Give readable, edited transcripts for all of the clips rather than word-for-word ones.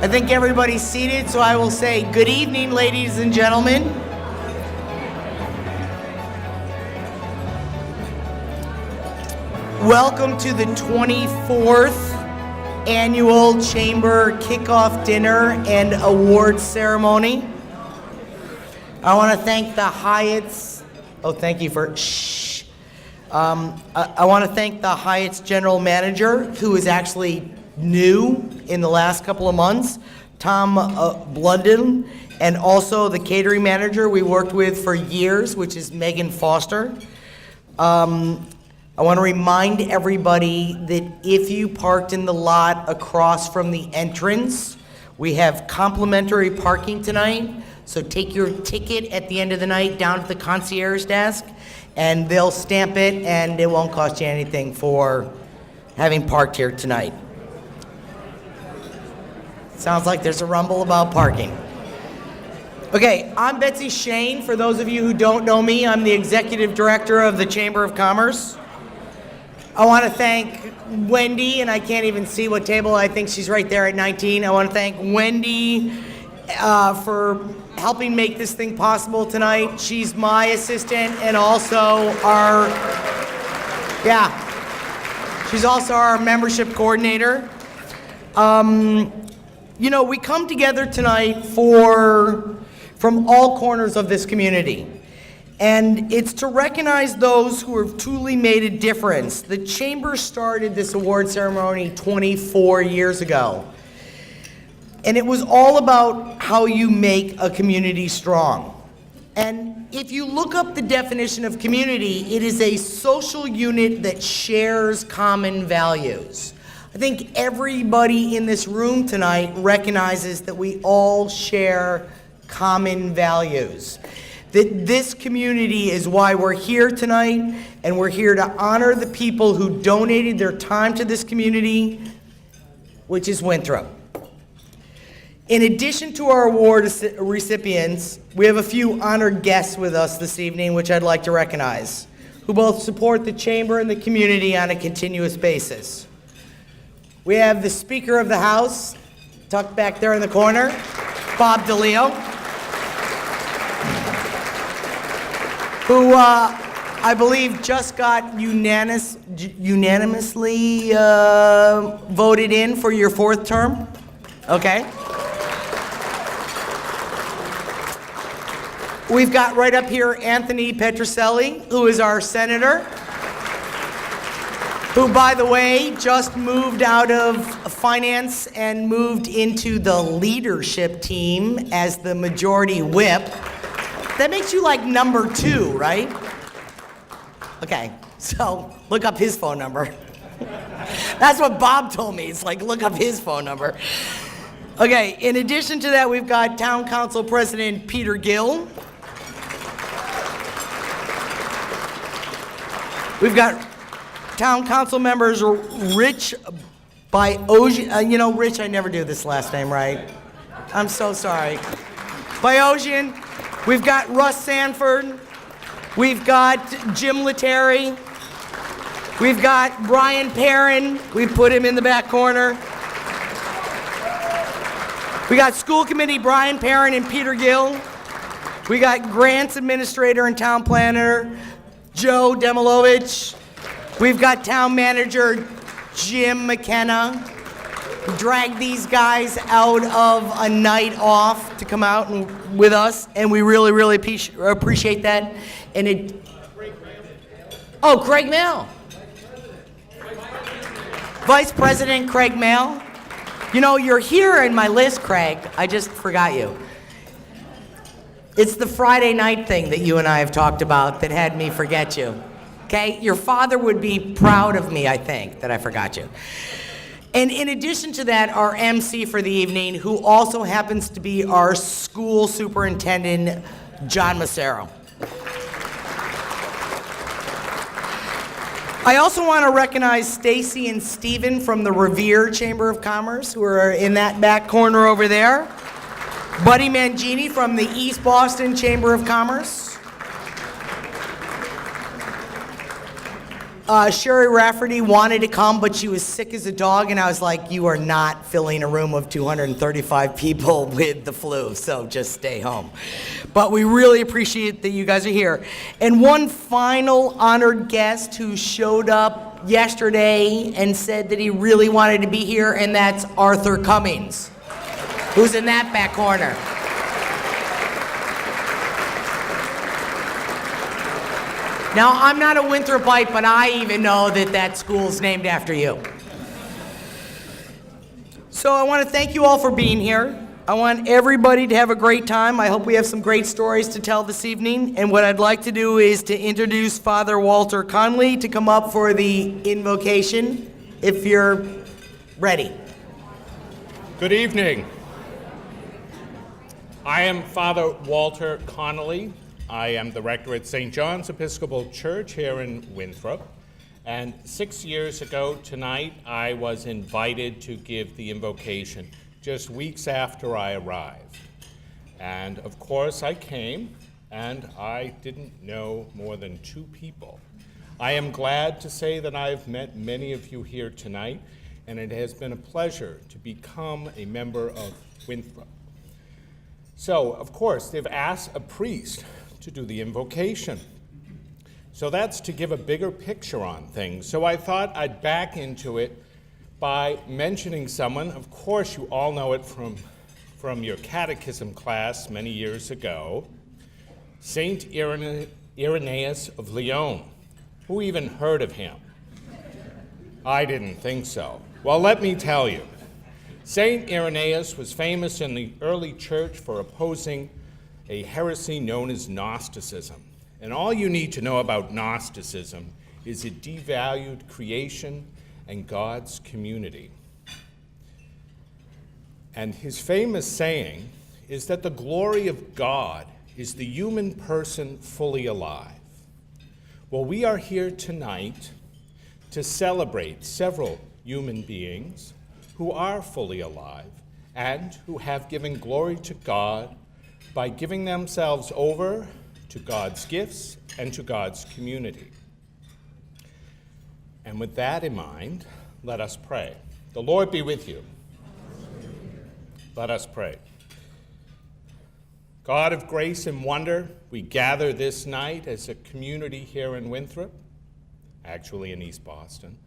I think everybody's seated, so I will say good evening, ladies and gentlemen. Welcome to the 24th Annual Chamber Kickoff Dinner and Awards Ceremony. I want to thank the Hyatt's, thank you for, I want to thank the Hyatt's General Manager, who is actually new in the last couple of months, Tom Blunden, and also the catering manager we worked with for years, which is Megan Foster. I want to remind everybody that if you parked in the lot across from the entrance, we have complimentary parking tonight. So take your ticket at the end of the night down to the concierge desk, and they'll stamp it, and it won't cost you anything for having parked here tonight. Sounds like there's a rumble about parking. Okay, I'm Betsy Shane. For those of you who don't know me, I'm the Executive Director of the Chamber of Commerce. I want to thank Wendy, and I can't even see what table, I think she's right there at 19. I want to thank Wendy for helping make this thing possible tonight. She's my assistant and also she's also our membership coordinator. You know, we come together tonight from all corners of this community. And it's to recognize those who have truly made a difference. The Chamber started this award ceremony 24 years ago. And it was all about how you make a community strong. And if you look up the definition of community, it is a social unit that shares common values. I think everybody in this room tonight recognizes that we all share common values. That this community is why we're here tonight, and we're here to honor the people who donated their time to this community, which is Winthrop. In addition to our award recipients, we have a few honored guests with us this evening, which I'd like to recognize, who both support the Chamber and the community on a continuous basis. We have the Speaker of the House, tucked back there in the corner, Bob DeLeo, who I believe just got unanimously voted in for your fourth term. Okay. We've got right up here Anthony Petroselli, who is our senator, who, by the way, just moved out of finance and moved into the leadership team as the majority whip. That makes you like number 2, right? Okay, so look up his phone number. That's what Bob told me. It's like, look up his phone number. Okay, in addition to that, we've got Town Council President Peter Gill. We've got Town Council members Rich Byogian. Rich, I never do this last name right. I'm so sorry. Byogian. We've got Russ Sanford. We've got Jim Letary. We've got Brian Perrin. We put him in the back corner. We got School Committee Brian Perrin and Peter Gill. We got Grants Administrator and Town Planner Joe Demilovich. We've got Town Manager Jim McKenna. We dragged these guys out of a night off to come out with us, and we really, really appreciate that. And Craig Mail. Vice President Craig Mail. You know, you're here in my list, Craig. I just forgot you. It's the Friday night thing that you and I have talked about that had me forget you. Okay? Your father would be proud of me, I think, that I forgot you. And in addition to that, our MC for the evening, who also happens to be our school superintendent, John Massaro. I also want to recognize Stacy and Stephen from the Revere Chamber of Commerce, who are in that back corner over there. Buddy Mangini from the East Boston Chamber of Commerce. Sherry Rafferty wanted to come, but she was sick as a dog, and I was like, you are not filling a room of 235 people with the flu, so just stay home. But we really appreciate that you guys are here. And one final honored guest who showed up yesterday and said that he really wanted to be here, and that's Arthur Cummings, who's in that back corner. Now, I'm not a Winthropite, but I even know that that school's named after you. So I want to thank you all for being here. I want everybody to have a great time. I hope we have some great stories to tell this evening. And what I'd like to do is to introduce Father Walter Conley to come up for the invocation, if you're ready. Good evening. I am Father Walter Connolly. I am the rector at St. John's Episcopal Church here in Winthrop. And 6 years ago tonight, I was invited to give the invocation just weeks after I arrived. And of course I came, and I didn't know more than 2 people. I am glad to say that I've met many of you here tonight, and it has been a pleasure to become a member of Winthrop. So, of course, they've asked a priest to do the invocation. So that's to give a bigger picture on things. So I thought I'd back into it by mentioning someone. Of course, you all know it from your catechism class many years ago, Saint Irenaeus of Lyon. Who even heard of him? I didn't think so. Well, let me tell you. Saint Irenaeus was famous in the early church for opposing a heresy known as Gnosticism. And all you need to know about Gnosticism is it devalued creation and God's community. And his famous saying is that the glory of God is the human person fully alive. Well, we are here tonight to celebrate several human beings who are fully alive and who have given glory to God by giving themselves over to God's gifts and to God's community. And with that in mind, let us pray. The Lord be with you. Let us pray. God of grace and wonder, we gather this night as a community here in Winthrop, actually in East Boston.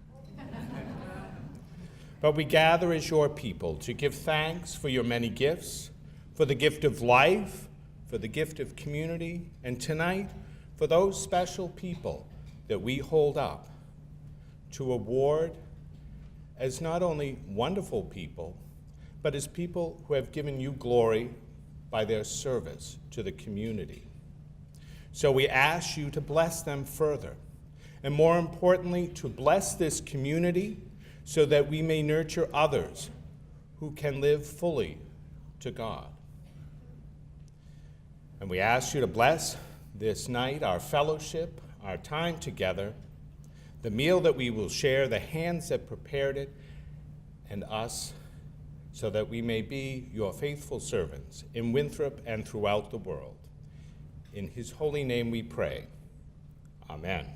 But we gather as your people to give thanks for your many gifts, for the gift of life, for the gift of community, and tonight for those special people that we hold up to award as not only wonderful people, but as people who have given you glory by their service to the community. So we ask you to bless them further, and more importantly, to bless this community so that we may nurture others who can live fully to God. And we ask you to bless this night, our fellowship, our time together, the meal that we will share, the hands that prepared it, and us, so that we may be your faithful servants in Winthrop and throughout the world. In his holy name we pray. Amen.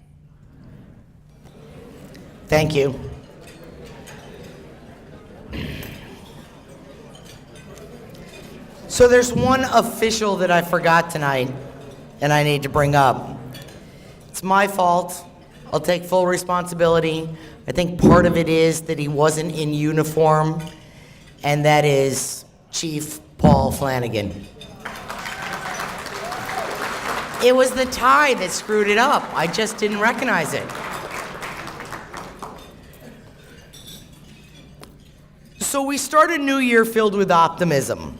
Thank you. So there's one official that I forgot tonight, and I need to bring up. It's my fault. I'll take full responsibility. I think part of it is that he wasn't in uniform, and that is Chief Paul Flanagan. It was the tie that screwed it up. I just didn't recognize it. So we start a new year filled with optimism.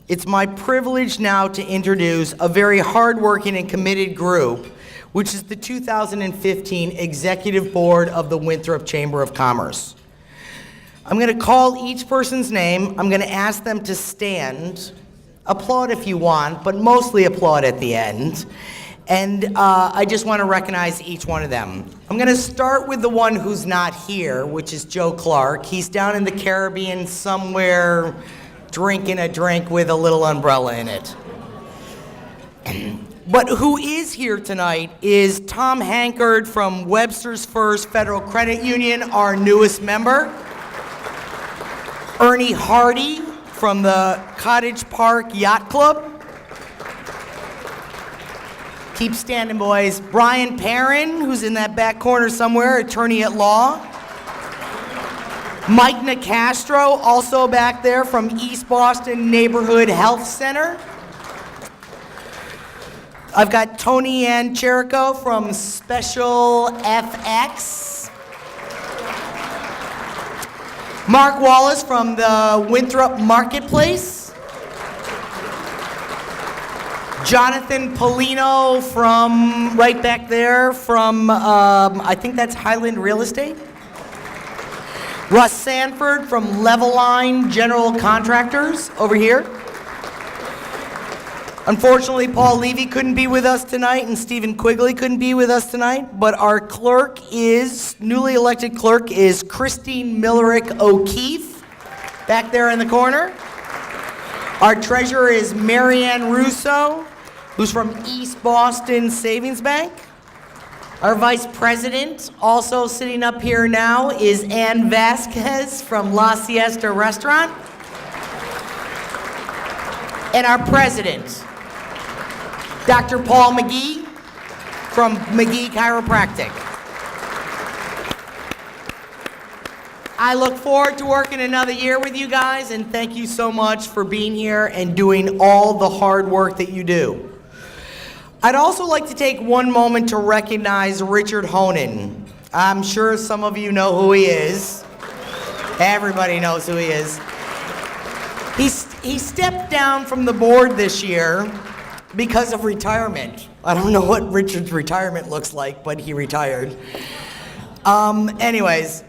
It's my privilege now to introduce a very hardworking and committed group, which is the 2015 Executive Board of the Winthrop Chamber of Commerce. I'm going to call each person's name. I'm going to ask them to stand, applaud if you want, but mostly applaud at the end. And I just want to recognize each one of them. I'm going to start with the one who's not here, which is Joe Clark. He's down in the Caribbean somewhere drinking a drink with a little umbrella in it. But who is here tonight is Tom Hankard from Webster's First Federal Credit Union, our newest member. Ernie Hardy from the Cottage Park Yacht Club. Keep standing, boys. Brian Perrin, who's in that back corner somewhere, attorney at law. Mike Nicastro, also back there from East Boston Neighborhood Health Center. I've got Tony Ann Cherico from Special FX. Mark Wallace from the Winthrop Marketplace. Jonathan Polino from right back there from, I think that's Highland Real Estate. Russ Sanford from Leveline General Contractors over here. Unfortunately, Paul Levy couldn't be with us tonight and Stephen Quigley couldn't be with us tonight, but our clerk is, newly elected clerk is Christine Millerick O'Keefe, back there in the corner. Our treasurer is Marianne Russo, who's from East Boston Savings Bank. Our vice president, also sitting up here now, is Ann Vasquez from La Siesta Restaurant. And our president, Dr. Paul McGee from McGee Chiropractic. I look forward to working another year with you guys, and thank you so much for being here and doing all the hard work that you do. I'd also like to take one moment to recognize Richard Honan. I'm sure some of you know who he is. Everybody knows who he is. He stepped down from the board this year because of retirement. I don't know what Richard's retirement looks like, but he retired. Anyways,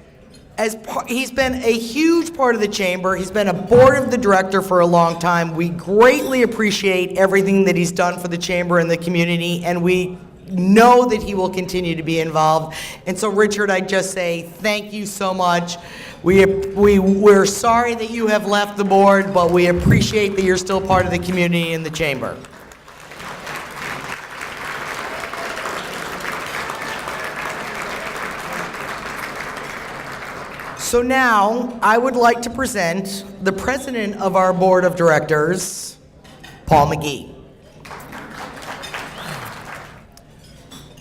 he's been a huge part of the chamber. He's been a board of the director for a long time. We greatly appreciate everything that he's done for the chamber and the community, and we know that he will continue to be involved. And so, Richard, I just say thank you so much. We're sorry that you have left the board, but we appreciate that you're still part of the community and the chamber. So now, I would like to present the president of our board of directors, Paul McGee.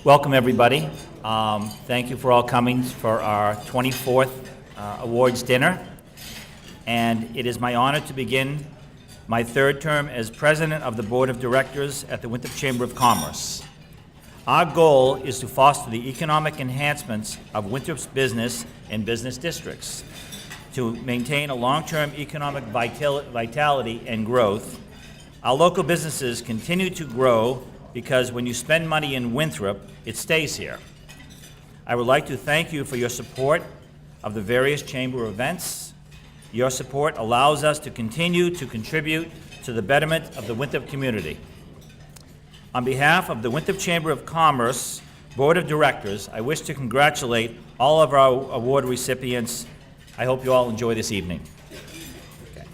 Welcome, everybody. Thank you for all coming for our 24th awards dinner. And it is my honor to begin my third term as president of the board of directors at the Winthrop Chamber of Commerce. Our goal is to foster the economic enhancements of Winthrop's business and business districts, to maintain a long-term economic vitality and growth. Our local businesses continue to grow because when you spend money in Winthrop, it stays here. I would like to thank you for your support of the various chamber events. Your support allows us to continue to contribute to the betterment of the Winthrop community. On behalf of the Winthrop Chamber of Commerce Board of Directors, I wish to congratulate all of our award recipients. I hope you all enjoy this evening. Okay.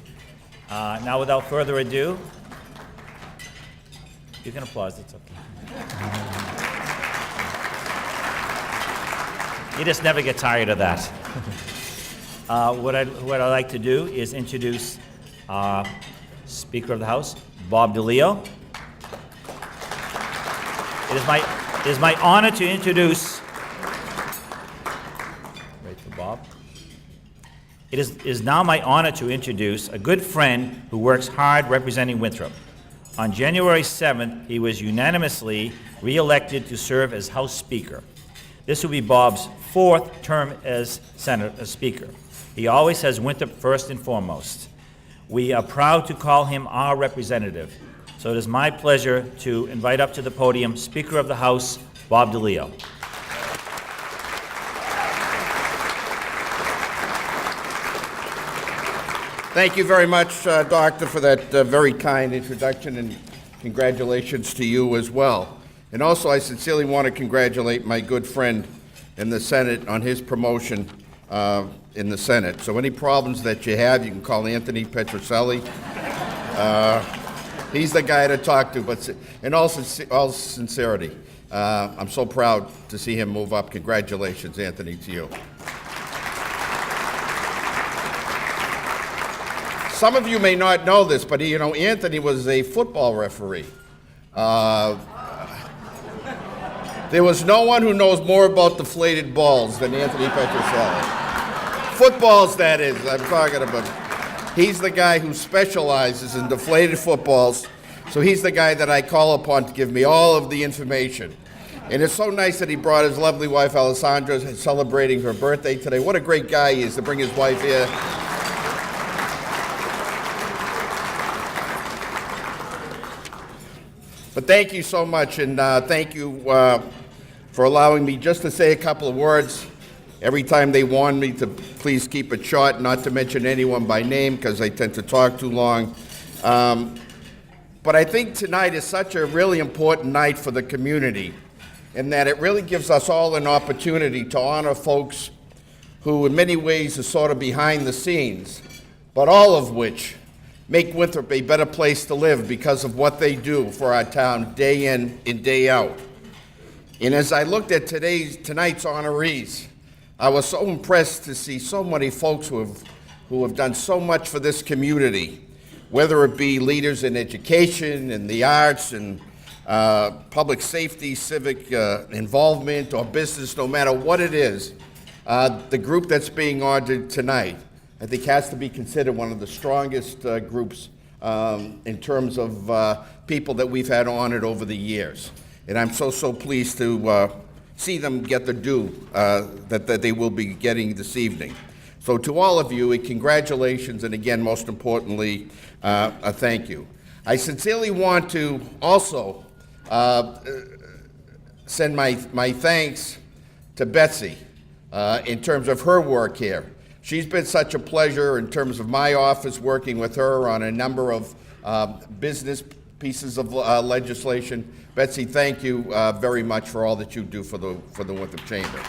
Now, without further ado, you can applause, it's okay. You just never get tired of that. What I'd like to do is introduce Speaker of the House, Bob DeLeo. It is my honor to introduce, wait for Bob. It is now my honor to introduce a good friend who works hard representing Winthrop. On January 7th, he was unanimously re-elected to serve as House Speaker. This will be Bob's fourth term as Speaker. He always has Winthrop first and foremost. We are proud to call him our representative. So it is my pleasure to invite up to the podium Speaker of the House, Bob DeLeo. Thank you very much, Doctor, for that very kind introduction, and congratulations to you as well. And also, I sincerely want to congratulate my good friend in the Senate on his promotion in the Senate. So any problems that you have, you can call Anthony Petrocelli. He's the guy to talk to. But in all sincerity, I'm so proud to see him move up. Congratulations, Anthony, to you. Some of you may not know this, but Anthony was a football referee. There was no one who knows more about deflated balls than Anthony Petroselli. Footballs, that is, I'm talking about. He's the guy who specializes in deflated footballs, so he's the guy that I call upon to give me all of the information. And it's so nice that he brought his lovely wife, Alessandra, celebrating her birthday today. What a great guy he is to bring his wife here. But thank you so much, and thank you for allowing me just to say a couple of words. Every time they warn me to please keep it short, not to mention anyone by name, because I tend to talk too long. But I think tonight is such a really important night for the community, in that it really gives us all an opportunity to honor folks who in many ways are sort of behind the scenes, but all of which make Winthrop a better place to live because of what they do for our town day in and day out. And as I looked at tonight's honorees, I was so impressed to see so many folks who have done so much for this community, whether it be leaders in education, in the arts, and public safety, civic involvement, or business, no matter what it is. The group that's being honored tonight, I think, has to be considered one of the strongest groups in terms of people that we've had honored over the years. And I'm so pleased to see them get the due that they will be getting this evening. So to all of you, congratulations, and again, most importantly, a thank you. I sincerely want to also send my thanks to Betsy in terms of her work here. She's been such a pleasure in terms of my office, working with her on a number of business pieces of legislation. Betsy, thank you very much for all that you do for the Winthrop Chamber.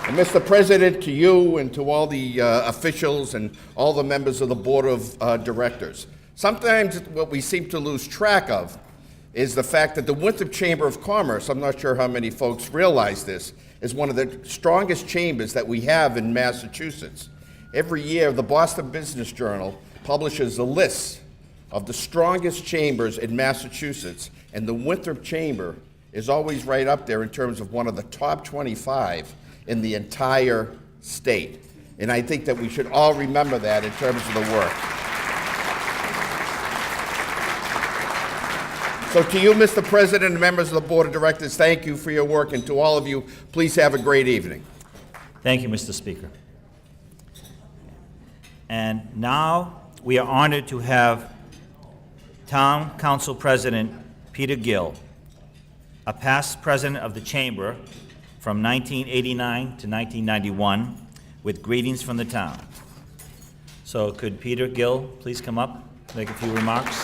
And Mr. President, to you and to all the officials and all the members of the Board of Directors, sometimes what we seem to lose track of is the fact that the Winthrop Chamber of Commerce, I'm not sure how many folks realize this, is one of the strongest chambers that we have in Massachusetts. Every year, the Boston Business Journal publishes a list of the strongest chambers in Massachusetts, and the Winthrop Chamber is always right up there in terms of one of the top 25 in the entire state. And I think that we should all remember that in terms of the work. So to you, Mr. President, and members of the Board of Directors, thank you for your work, and to all of you, please have a great evening. Thank you, Mr. Speaker. And now we are honored to have Town Council President Peter Gill, a past president of the Chamber from 1989 to 1991, with greetings from the town. So could Peter Gill please come up, make a few remarks?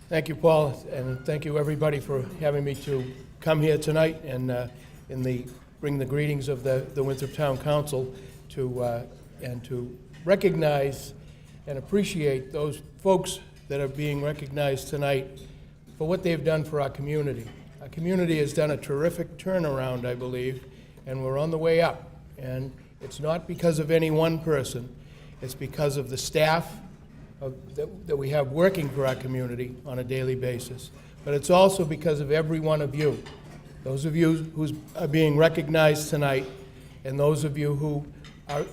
Thank you, Paul, and thank you, everybody, for having me to come here tonight and bring the greetings of the Winthrop Town Council and to recognize and appreciate those folks that are being recognized tonight for what they've done for our community. Our community has done a terrific turnaround, I believe, and we're on the way up. And it's not because of any one person. It's because of the staff that we have working for our community on a daily basis. But it's also because of every one of you. Those of you who are being recognized tonight, and those of you who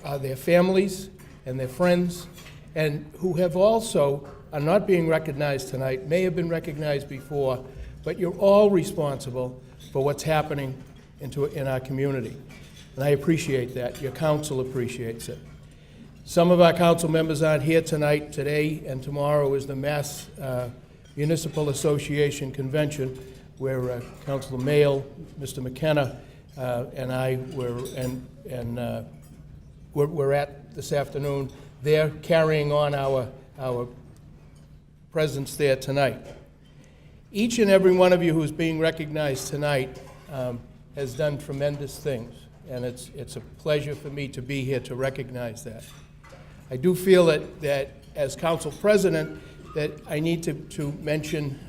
are their families and their friends, and who have also are not being recognized tonight, may have been recognized before, but you're all responsible for what's happening in our community. And I appreciate that. Your council appreciates it. Some of our council members aren't here tonight. Today and tomorrow is the Mass Municipal Association Convention, where Councilor Mayle, Mr. McKenna, and I we're at this afternoon. They're carrying on our presence there tonight. Each and every one of you who's being recognized tonight has done tremendous things. and it's a pleasure for me to be here to recognize that. I do feel that as council president, that I need to mention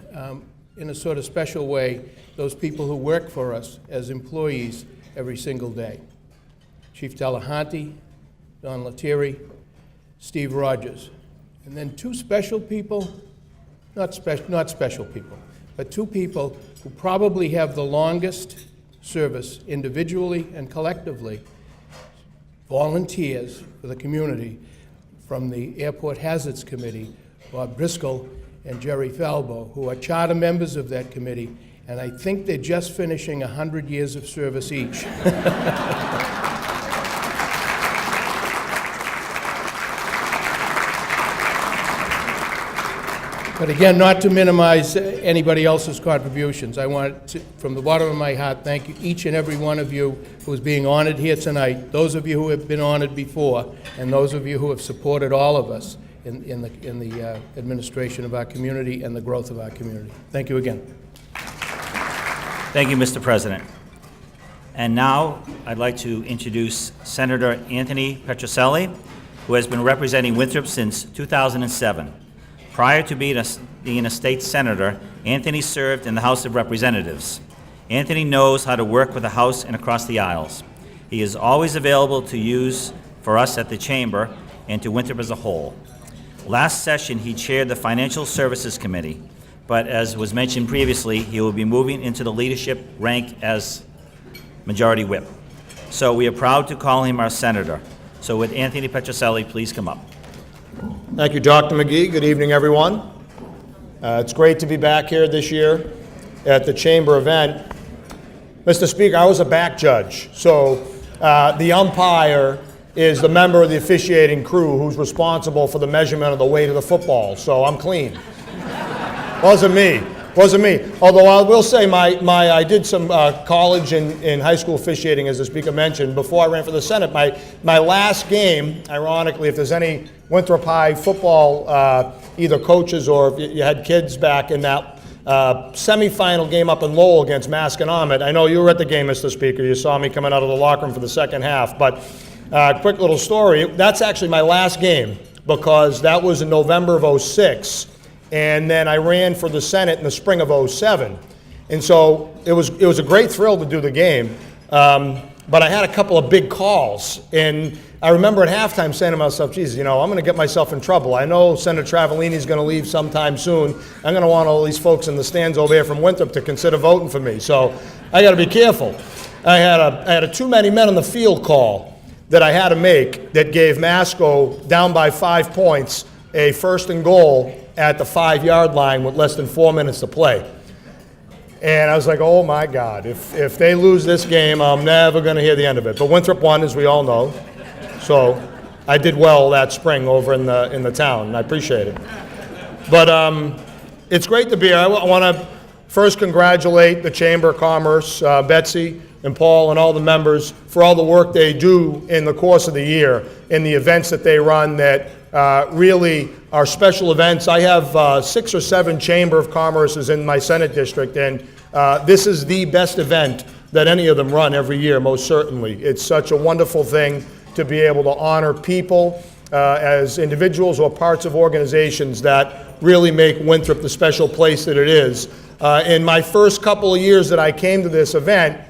in a sort of special way those people who work for us as employees every single day. Chief Delahanty, Don Lettieri, Steve Rogers. And then two special people, not special people, but two people who probably have the longest service individually and collectively, volunteers for the community from the Airport Hazards Committee, Bob Driscoll and Jerry Falbo, who are charter members of that committee, and I think they're just finishing 100 years of service each. But again, not to minimize anybody else's contributions, I want to, from the bottom of my heart, thank you, each and every one of you who is being honored here tonight, those of you who have been honored before, and those of you who have supported all of us in the administration of our community and the growth of our community. Thank you again. Thank you, Mr. President. And now I'd like to introduce Senator Anthony Petrocelli, who has been representing Winthrop since 2007. Prior to being a state senator, Anthony served in the House of Representatives. Anthony knows how to work with the House and across the aisles. He is always available to use for us at the Chamber and to Winthrop as a whole. Last session, he chaired the Financial Services Committee, but as was mentioned previously, he will be moving into the leadership rank as Majority Whip. So we are proud to call him our senator. So would Anthony Petrocelli please come up? Thank you, Dr. McGee. Good evening, everyone. It's great to be back here this year at the Chamber event. Mr. Speaker, I was a back judge, so the umpire is the member of the officiating crew who's responsible for the measurement of the weight of the football, so I'm clean. Wasn't me. Although I will say I did some college and high school officiating, as the Speaker mentioned, before I ran for the Senate. My last game, ironically, if there's any Winthrop High football, either coaches or if you had kids back in that semifinal game up in Lowell against Masconomet. I know you were at the game, Mr. Speaker. You saw me coming out of the locker room for the second half. But quick little story. That's actually my last game because that was in November of '06. And then I ran for the Senate in the spring of '07. And so it was a great thrill to do the game. But I had a couple of big calls. And I remember at halftime saying to myself, geez, I'm going to get myself in trouble. I know Senator Travellini's going to leave sometime soon. I'm going to want all these folks in the stands over here from Winthrop to consider voting for me. So I got to be careful. I had a too many men on the field call that I had to make that gave Masco down by 5 points a 1st and goal at the 5-yard line with less than 4 minutes to play. And I was like, oh my God, if they lose this game, I'm never going to hear the end of it. But Winthrop won, as we all know. So I did well that spring over in the town, and I appreciate it. But it's great to be here. I want to first congratulate the Chamber of Commerce, Betsy and Paul and all the members for all the work they do in the course of the year, in the events that they run that really are special events. I have 6 or 7 Chamber of Commerces in my Senate district, and this is the best event that any of them run every year, most certainly. It's such a wonderful thing to be able to honor people as individuals or parts of organizations that really make Winthrop the special place that it is. In my first couple of years that I came to this event,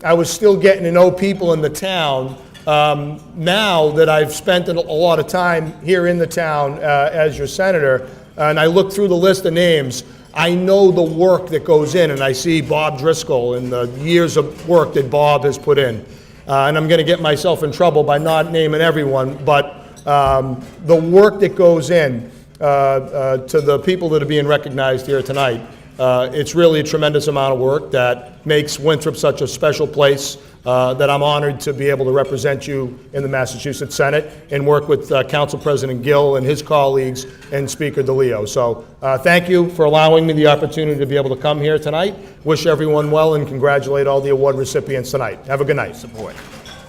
I was still getting to know people in the town. Now that I've spent a lot of time here in the town as your senator, and I look through the list of names, I know the work that goes in, and I see Bob Driscoll and the years of work that Bob has put in. And I'm going to get myself in trouble by not naming everyone, but the work that goes in to the people that are being recognized here tonight, it's really a tremendous amount of work that makes Winthrop such a special place that I'm honored to be able to represent you in the Massachusetts Senate and work with Council President Gill and his colleagues and Speaker DeLeo. So thank you for allowing me the opportunity to be able to come here tonight. Wish everyone well and congratulate all the award recipients tonight. Have a good night. Support.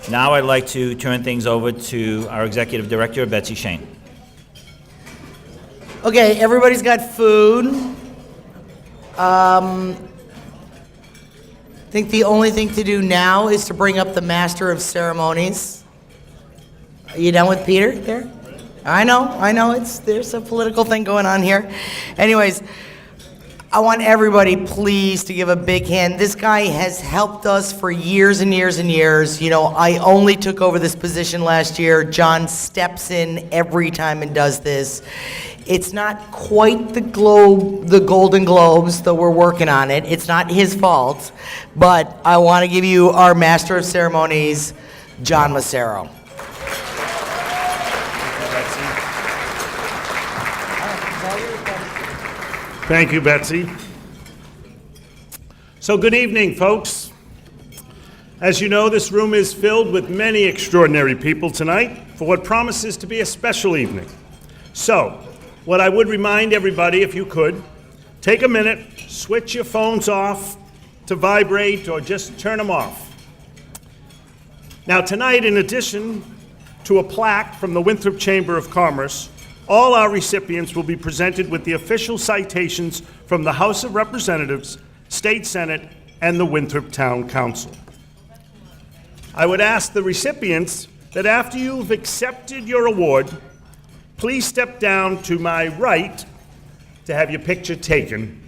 Now I'd like to turn things over to our Executive Director, Betsy Shane. Okay, everybody's got food. I think the only thing to do now is to bring up the Master of Ceremonies. Are you done with Peter there? I know, there's a political thing going on here. Anyways, I want everybody, please, to give a big hand. This guy has helped us for years and years and years. You know, I only took over this position last year. John steps in every time and does this. It's not quite the Golden Globes, though we're working on it. It's not his fault. But I want to give you our Master of Ceremonies, John Massaro. Thank you, Betsy. So good evening, folks. As you know, this room is filled with many extraordinary people tonight for what promises to be a special evening. So, what I would remind everybody, if you could, take a minute, switch your phones off to vibrate or just turn them off. Now tonight, in addition to a plaque from the Winthrop Chamber of Commerce, all our recipients will be presented with the official citations from the House of Representatives, State Senate, and the Winthrop Town Council. I would ask the recipients that after you've accepted your award, please step down to my right to have your picture taken.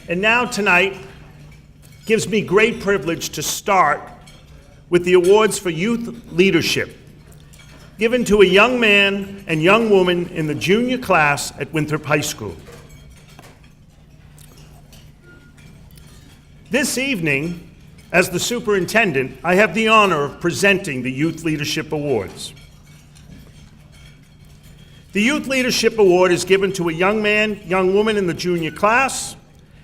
And now tonight gives me great privilege to start with the awards for youth leadership, given to a young man and young woman in the junior class at Winthrop High School. This evening, as the superintendent, I have the honor of presenting the Youth Leadership Awards. The Youth Leadership Award is given to a young man, young woman in the junior class,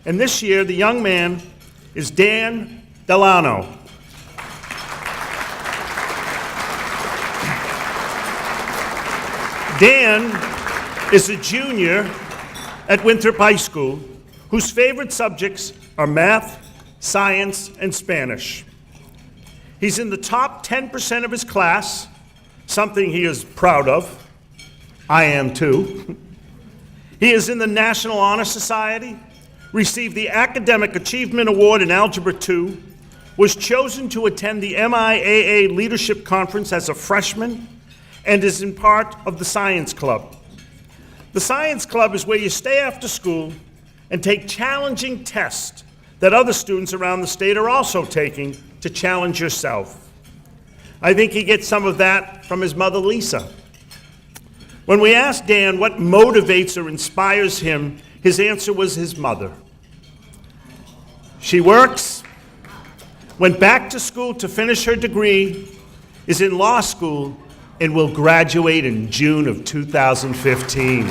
and this year the young man is Dan Delano. Dan is a junior at Winthrop High School whose favorite subjects are math, science, and Spanish. He's in the top 10% of his class, something he is proud of. I am too. He is in the National Honor Society, received the Academic Achievement Award in Algebra 2, was chosen to attend the MIAA Leadership Conference as a freshman, and is in part of the Science Club. The Science Club is where you stay after school and take challenging tests that other students around the state are also taking to challenge yourself. I think he gets some of that from his mother, Lisa. When we asked Dan what motivates or inspires him, his answer was his mother. She works, went back to school to finish her degree, is in law school, and will graduate in June of 2015.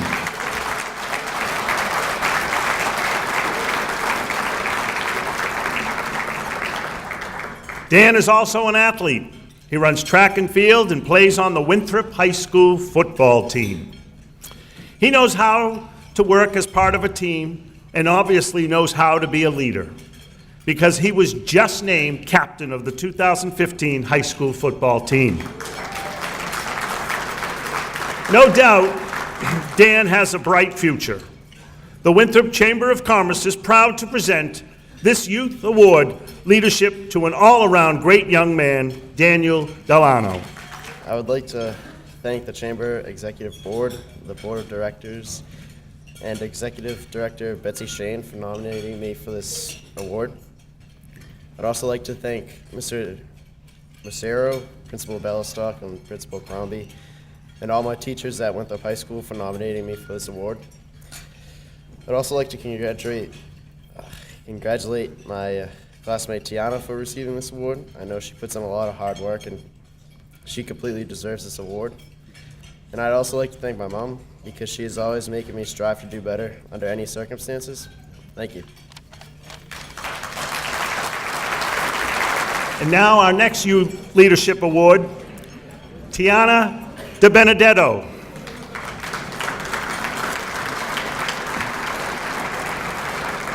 Dan is also an athlete. He runs track and field and plays on the Winthrop High School football team. He knows how to work as part of a team and obviously knows how to be a leader because he was just named captain of the 2015 high school football team. No doubt, Dan has a bright future. The Winthrop Chamber of Commerce is proud to present this Youth Award leadership to an all-around great young man, Daniel Delano. I would like to thank the Chamber Executive Board, the Board of Directors, and Executive Director Betsy Shane for nominating me for this award. I'd also like to thank Mr. Massaro, Principal Bellistock, and Principal Crombie, and all my teachers at Winthrop High School for nominating me for this award. I'd also like to congratulate my classmate Tiana for receiving this award. I know she puts in a lot of hard work and she completely deserves this award. And I'd also like to thank my mom because she is always making me strive to do better under any circumstances. Thank you. And now our next Youth Leadership Award, Tiana De Benedetto.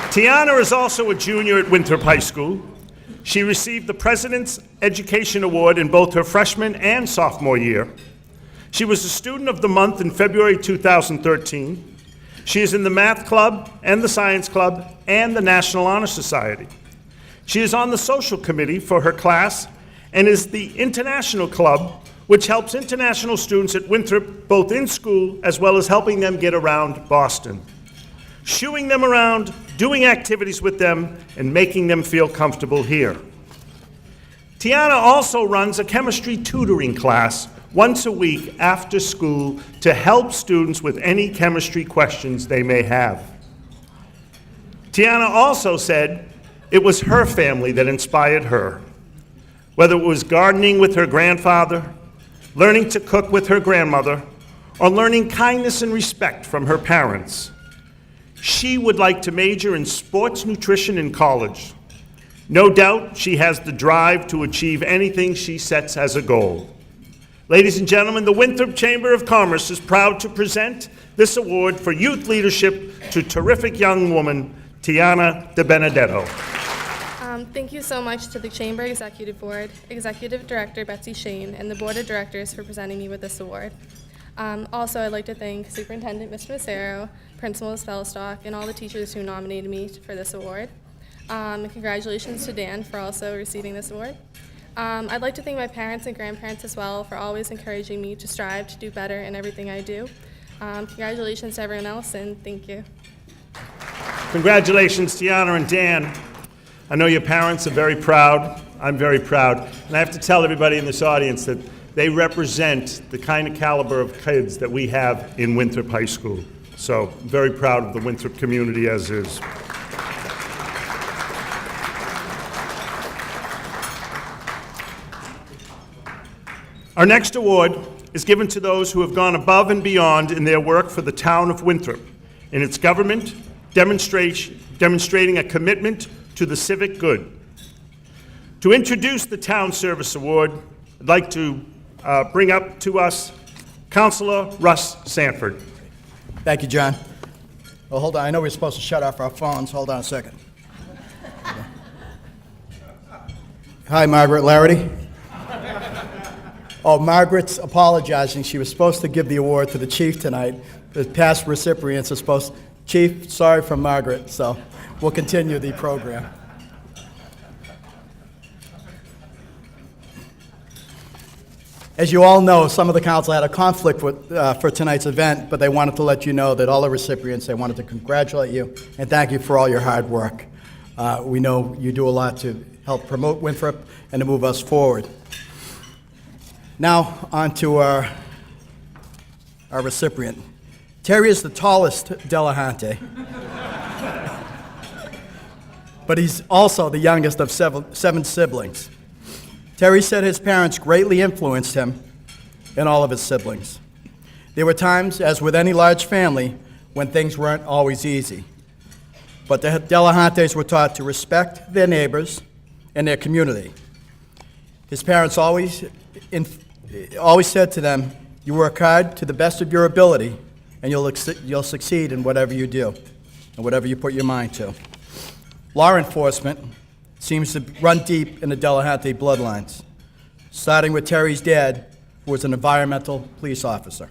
Tiana is also a junior at Winthrop High School. She received the President's Education Award in both her freshman and sophomore year. She was a Student of the Month in February 2013, She is in the Math Club and the Science Club and the National Honor Society. She is on the Social Committee for her class and is the International Club, which helps international students at Winthrop both in school as well as helping them get around Boston, shooing them around, doing activities with them, and making them feel comfortable here. Tiana also runs a chemistry tutoring class once a week after school to help students with any chemistry questions they may have. Tiana also said it was her family that inspired her. Whether it was gardening with her grandfather, learning to cook with her grandmother, or learning kindness and respect from her parents, she would like to major in sports nutrition in college. No doubt she has the drive to achieve anything she sets as a goal. Ladies and gentlemen, the Winthrop Chamber of Commerce is proud to present this award for youth leadership to terrific young woman, Tiana De Benedetto. Thank you so much to the Chamber Executive Board, Executive Director Betsy Shane, and the Board of Directors for presenting me with this award. Also, I'd like to thank Superintendent Mr. Massero, Principal Ms. Fellstock, and all the teachers who nominated me for this award. And congratulations to Dan for also receiving this award. I'd like to thank my parents and grandparents as well for always encouraging me to strive to do better in everything I do. Congratulations to everyone else, and thank you. Congratulations, Tiana and Dan. I know your parents are very proud. I'm very proud. And I have to tell everybody in this audience that they represent the kind of caliber of kids that we have in Winthrop High School. So I'm very proud of the Winthrop community as is. Our next award is given to those who have gone above and beyond in their work for the town of Winthrop, in its government, demonstrating a commitment to the civic good. To introduce the Town Service Award, I'd like to bring up to us Councilor Russ Sanford. Thank you, John. Well, hold on. I know we're supposed to shut off our phones. Hold on a second. Hi, Margaret Larity. Oh, Margaret's apologizing. She was supposed to give the award to the chief tonight. The past recipients are supposed. Chief, sorry from Margaret, so we'll continue the program. As you all know, some of the council had a conflict for tonight's event, but they wanted to let you know that all the recipients, they wanted to congratulate you and thank you for all your hard work. We know you do a lot to help promote Winthrop and to move us forward. Now, on to our recipient. Terry is the tallest Delahunty, but he's also the youngest of seven siblings. Terry said his parents greatly influenced him and all of his siblings. There were times, as with any large family, when things weren't always easy. But the Delahunties were taught to respect their neighbors and their community. His parents always said to them, "You work hard to the best of your ability, and you'll succeed in whatever you do and whatever you put your mind to." Law enforcement seems to run deep in the Delahunty bloodlines, starting with Terry's dad, who was an environmental police officer.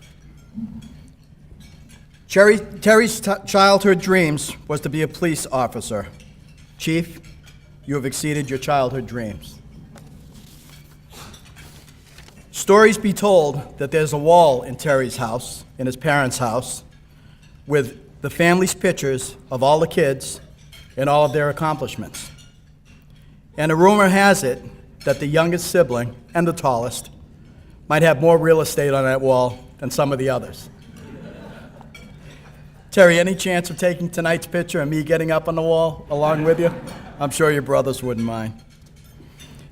Terry's childhood dreams was to be a police officer. Chief, you have exceeded your childhood dreams. Stories be told that there's a wall in Terry's house, in his parents' house, with the family's pictures of all the kids and all of their accomplishments. And a rumor has it that the youngest sibling, and the tallest, might have more real estate on that wall than some of the others. Terry, any chance of taking tonight's picture and me getting up on the wall along with you? I'm sure your brothers wouldn't mind.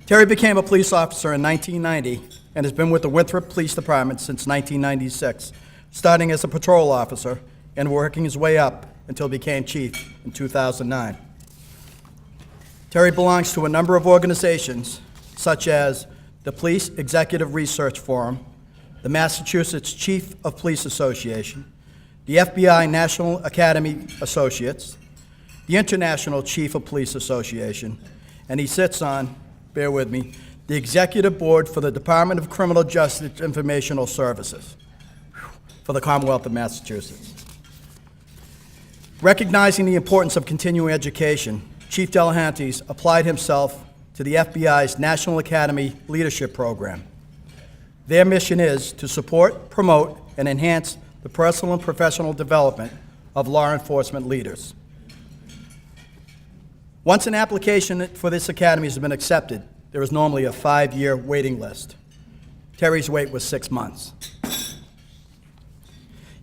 Terry became a police officer in 1990 and has been with the Winthrop Police Department since 1996, starting as a patrol officer and working his way up until he became chief in 2009. Terry belongs to a number of organizations, such as the Police Executive Research Forum, the Massachusetts Chief of Police Association, the FBI National Academy Associates, the International Chief of Police Association, and he sits on, bear with me, the Executive Board for the Department of Criminal Justice Informational Services for the Commonwealth of Massachusetts. Recognizing the importance of continuing education, Chief Delahanty's applied himself to the FBI's National Academy Leadership Program. Their mission is to support, promote, and enhance the personal and professional development of law enforcement leaders. Once an application for this academy has been accepted, there is normally a 5-year waiting list. Terry's wait was 6 months.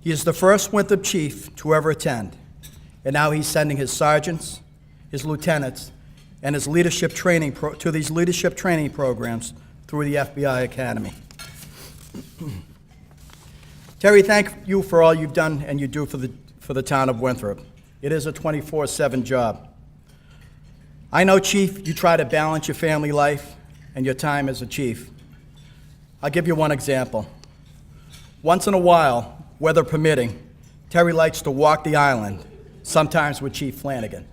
He is the first Winthrop chief to ever attend, and now he's sending his sergeants, his lieutenants, and his leadership training to these leadership training programs through the FBI Academy. Terry, thank you for all you've done and you do for the town of Winthrop. It is a 24/7 job. I know, Chief, you try to balance your family life and your time as a chief. I'll give you one example. Once in a while, weather permitting, Terry likes to walk the island, sometimes with Chief Flanagan.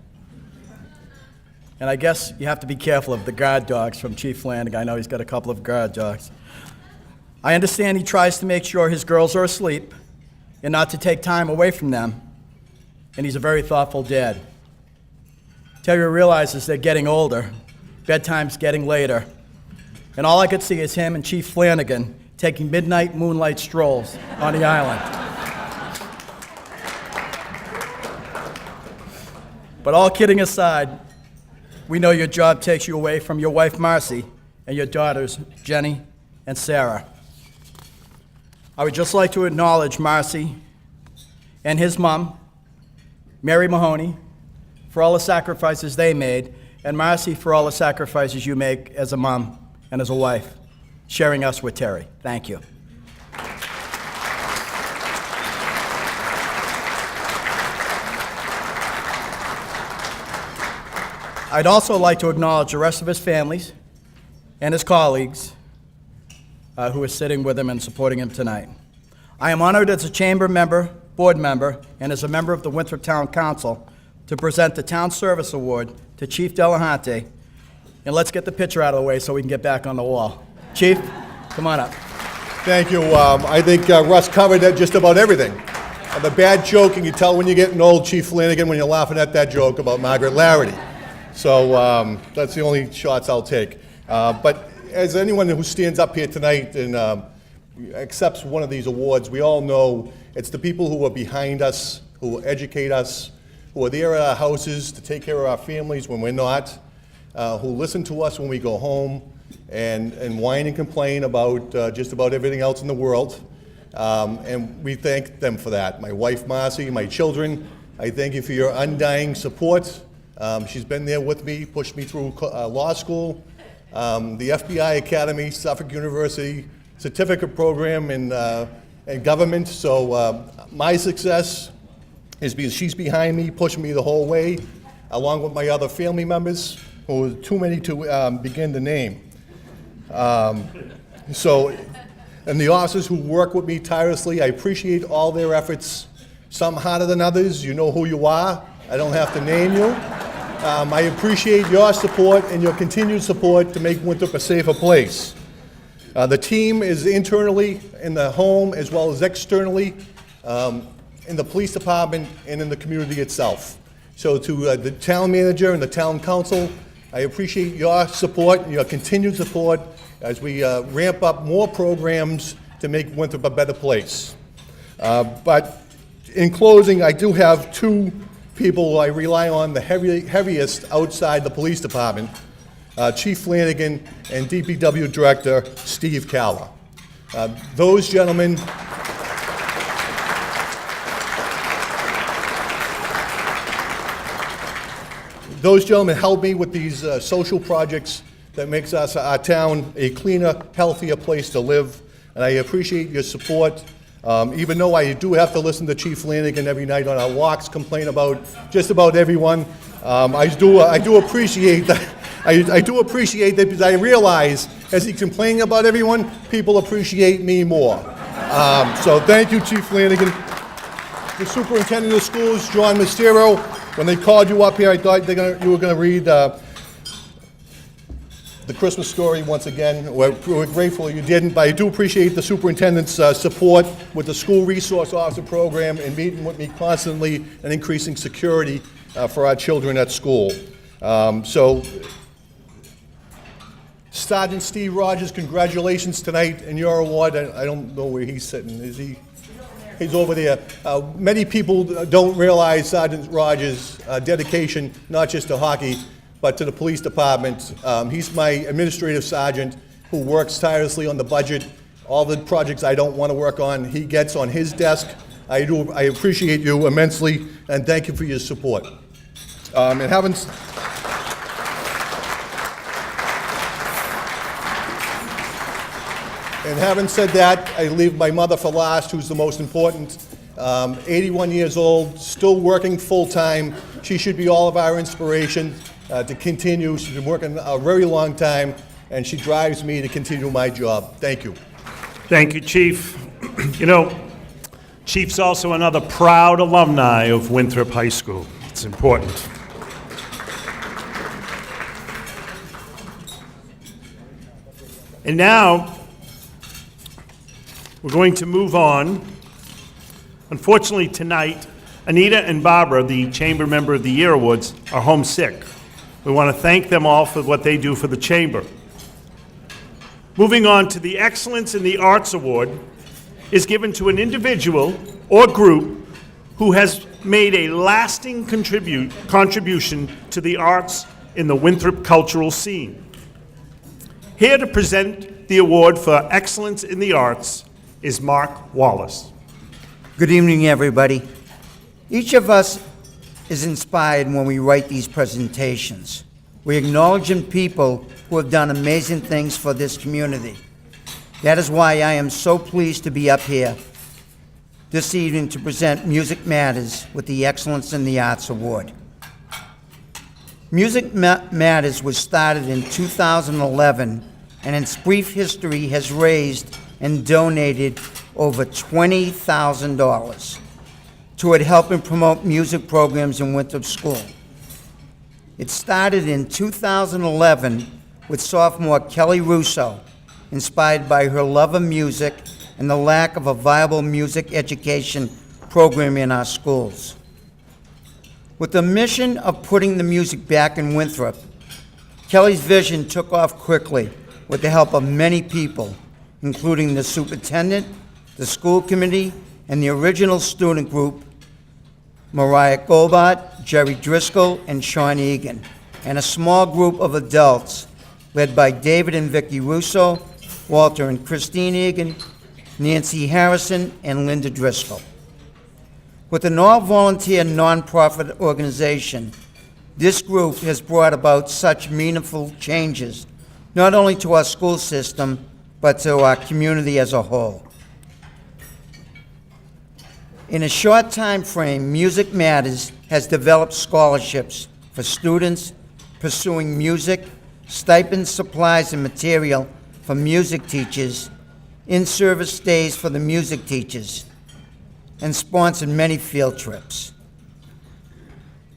And I guess you have to be careful of the guard dogs from Chief Flanagan. I know he's got a couple of guard dogs. I understand he tries to make sure his girls are asleep and not to take time away from them, and he's a very thoughtful dad. Terry realizes they're getting older, bedtime's getting later, and all I could see is him and Chief Flanagan taking midnight moonlight strolls on the island. But all kidding aside, we know your job takes you away from your wife Marcy and your daughters Jenny and Sarah. I would just like to acknowledge Marcy and his mom, Mary Mahoney, for all the sacrifices they made, and Marcy for all the sacrifices you make as a mom and as a wife, sharing us with Terry. Thank you. I'd also like to acknowledge the rest of his families and his colleagues who are sitting with him and supporting him tonight. I am honored as a chamber member, board member, and as a member of the Winthrop Town Council to present the Town Service Award to Chief Delahanty. And let's get the picture out of the way so we can get back on the wall. Chief, come on up. Thank you. I think Russ covered just about everything. The bad joke, and you tell when you're getting old, Chief Flanagan, when you're laughing at that joke about Margaret Larrity. So that's the only shots I'll take. But as anyone who stands up here tonight and accepts one of these awards, we all know it's the people who are behind us, who educate us, who are there at our houses to take care of our families when we're not, who listen to us when we go home and whine and complain about just about everything else in the world. And we thank them for that. My wife, Marcy, my children, I thank you for your undying support. She's been there with me, pushed me through law school, the FBI Academy, Suffolk University, certificate program in government. So my success is because she's behind me, pushing me the whole way, along with my other family members, who are too many to begin to name. And the officers who work with me tirelessly, I appreciate all their efforts. Some harder than others. You know who you are. I don't have to name you. I appreciate your support and your continued support to make Winthrop a safer place. The team is internally in the home as well as externally in the police department and in the community itself. So to the town manager and the town council, I appreciate your support and your continued support as we ramp up more programs to make Winthrop a better place. But in closing, I do have two people I rely on the heaviest outside the police department, Chief Flanagan and DPW Director Steve Calla. Those gentlemen help me with these social projects that makes our town a cleaner, healthier place to live, and I appreciate your support. Even though I do have to listen to Chief Flanagan every night on our walks, complain about just about everyone, I do appreciate that. I do appreciate that because I realize as he's complaining about everyone, people appreciate me more. So thank you, Chief Flanagan. The superintendent of schools, John Mistero, when they called you up here, I thought you were going to read the Christmas story once again. We're grateful you didn't, but I do appreciate the superintendent's support with the school resource officer program and meeting with me constantly and increasing security for our children at school. So, Sergeant Steve Rogers, congratulations tonight in your award. I don't know where he's sitting. Is he? He's over there. Many people don't realize Sergeant Rogers' dedication, not just to hockey, but to the police department. He's my administrative sergeant who works tirelessly on the budget. All the projects I don't want to work on, he gets on his desk. I appreciate you immensely, and thank you for your support. And having said that, I leave my mother for last, who's the most important. 81 years old, still working full-time. She should be all of our inspiration to continue. She's been working a very long time, and she drives me to continue my job. Thank you. Thank you, Chief. You know, Chief's also another proud alumni of Winthrop High School. It's important. And now, we're going to move on. Unfortunately, tonight, Anita and Barbara, the Chamber Member of the Year Awards, are homesick. We want to thank them all for what they do for the Chamber. Moving on to the Excellence in the Arts Award is given to an individual or group who has made a lasting contribution to the arts in the Winthrop cultural scene. Here to present the award for Excellence in the Arts is Mark Wallace. Good evening, everybody. Each of us is inspired when we write these presentations. We acknowledge people who have done amazing things for this community. That is why I am so pleased to be up here this evening to present Music Matters with the Excellence in the Arts Award. Music Matters was started in 2011, and its brief history has raised and donated over $20,000 toward helping promote music programs in Winthrop School. It started in 2011 with sophomore Kelly Russo, inspired by her love of music and the lack of a viable music education program in our schools. With the mission of putting the music back in Winthrop, Kelly's vision took off quickly with the help of many people, including the superintendent, the school committee, and the original student group, Mariah Goldbart, Jerry Driscoll, and Sean Egan, and a small group of adults led by David and Vicki Russo, Walter and Christine Egan, Nancy Harrison, and Linda Driscoll. With an all-volunteer nonprofit organization, this group has brought about such meaningful changes, not only to our school system, but to our community as a whole. In a short time frame, Music Matters has developed scholarships for students pursuing music, stipends, supplies, and material for music teachers, in-service stays for the music teachers, and sponsored many field trips.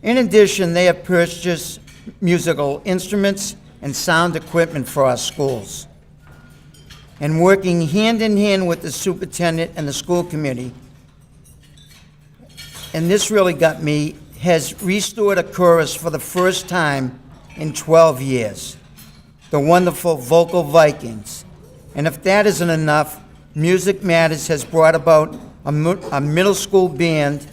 In addition, they have purchased musical instruments and sound equipment for our schools. And working hand in hand with the superintendent and the school committee, and this really got me, has restored a chorus for the first time in 12 years, the wonderful Vocal Vikings. And if that isn't enough, Music Matters has brought about a middle school band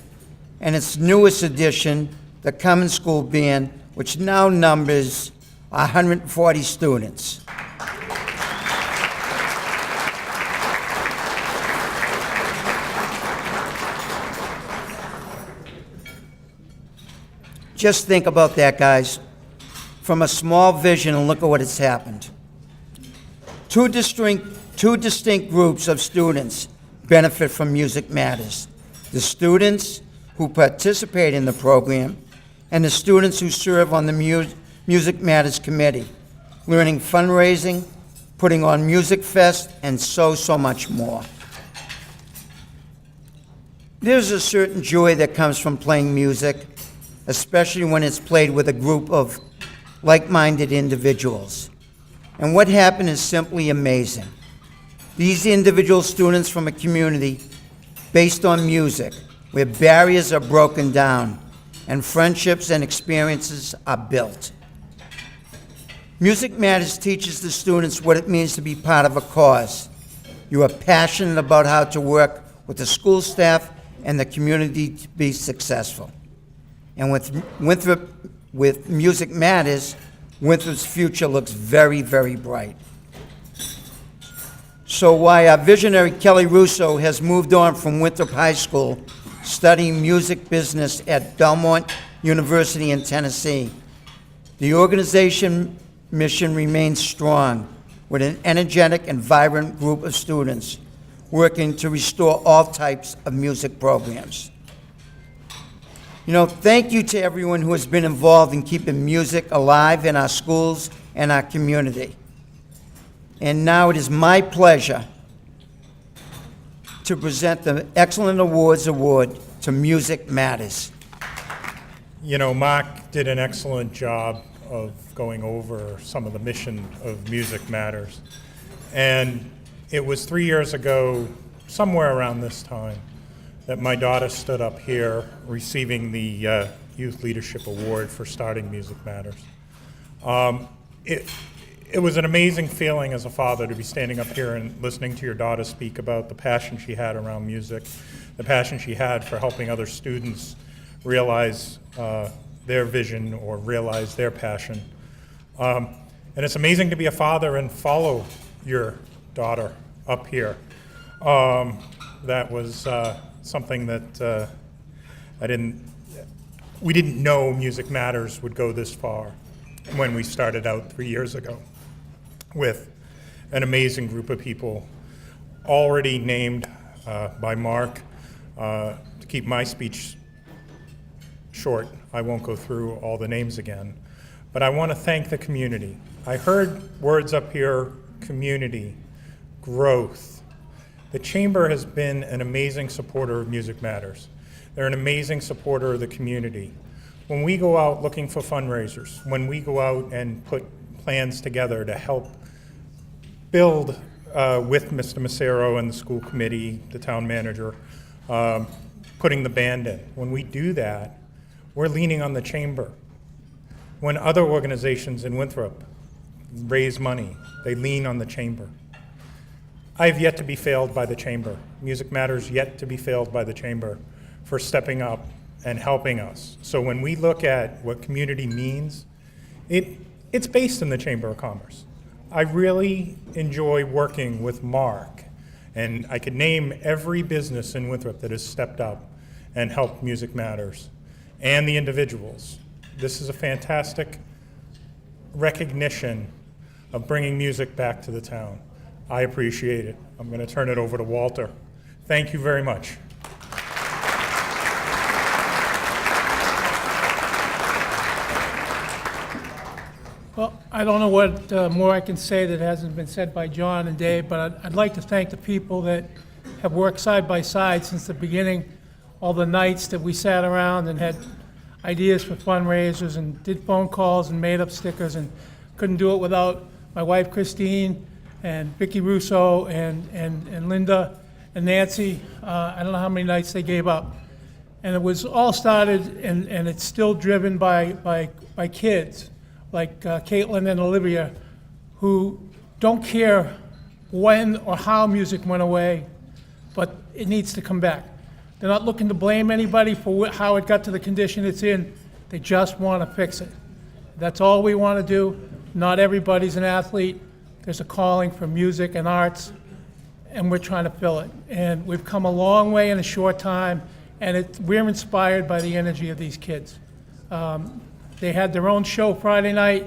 and its newest addition, the Cummins School Band, which now numbers 140 students. Just think about that, guys. From a small vision, and look at what has happened. Two distinct groups of students benefit from Music Matters. The students who participate in the program and the students who serve on the Music Matters Committee, learning fundraising, putting on Music Fest, and so much more. There's a certain joy that comes from playing music, especially when it's played with a group of like-minded individuals. And what happened is simply amazing. These individual students from a community based on music, where barriers are broken down and friendships and experiences are built. Music Matters teaches the students what it means to be part of a cause. You are passionate about how to work with the school staff and the community to be successful. And with Winthrop, with Music Matters, Winthrop's future looks very, very bright. So while our visionary Kelly Russo has moved on from Winthrop High School, studying music business at Belmont University in Tennessee, the organization mission remains strong with an energetic and vibrant group of students working to restore all types of music programs. You know, thank you to everyone who has been involved in keeping music alive in our schools and our community. And now it is my pleasure to present the Excellent Awards Award to Music Matters. You know, Mark did an excellent job of going over some of the mission of Music Matters. And it was 3 years ago, somewhere around this time, that my daughter stood up here receiving the Youth Leadership Award for starting Music Matters. It was an amazing feeling as a father to be standing up here and listening to your daughter speak about the passion she had around music, the passion she had for helping other students realize their vision or realize their passion. And it's amazing to be a father and follow your daughter up here. That was something that we didn't know Music Matters would go this far when we started out 3 years ago with an amazing group of people already named by Mark. To keep my speech short, I won't go through all the names again, but I want to thank the community. I heard words up here, community, growth. The Chamber has been an amazing supporter of Music Matters. They're an amazing supporter of the community. When we go out looking for fundraisers, when we go out and put plans together to help build with Mr. Macero and the school committee, the town manager, putting the band in, when we do that, we're leaning on the Chamber. When other organizations in Winthrop raise money, they lean on the Chamber. I've yet to be failed by the Chamber. Music Matters yet to be failed by the Chamber for stepping up and helping us. So when we look at what community means, it's based in the Chamber of Commerce. I really enjoy working with Mark, and I could name every business in Winthrop that has stepped up and helped Music Matters, and the individuals. This is a fantastic recognition of bringing music back to the town. I appreciate it. I'm going to turn it over to Walter. Thank you very much. Well, I don't know what more I can say that hasn't been said by John and Dave, but I'd like to thank the people that have worked side by side since the beginning, all the nights that we sat around and had ideas for fundraisers and did phone calls and made up stickers, and couldn't do it without my wife Christine and Vicki Russo and Linda and Nancy. I don't know how many nights they gave up. And it was all started, and it's still driven by kids like Caitlin and Olivia, who don't care when or how music went away, but it needs to come back. They're not looking to blame anybody for how it got to the condition it's in. They just want to fix it. That's all we want to do. Not everybody's an athlete. There's a calling for music and arts, and we're trying to fill it. And we've come a long way in a short time, and we're inspired by the energy of these kids. They had their own show Friday night.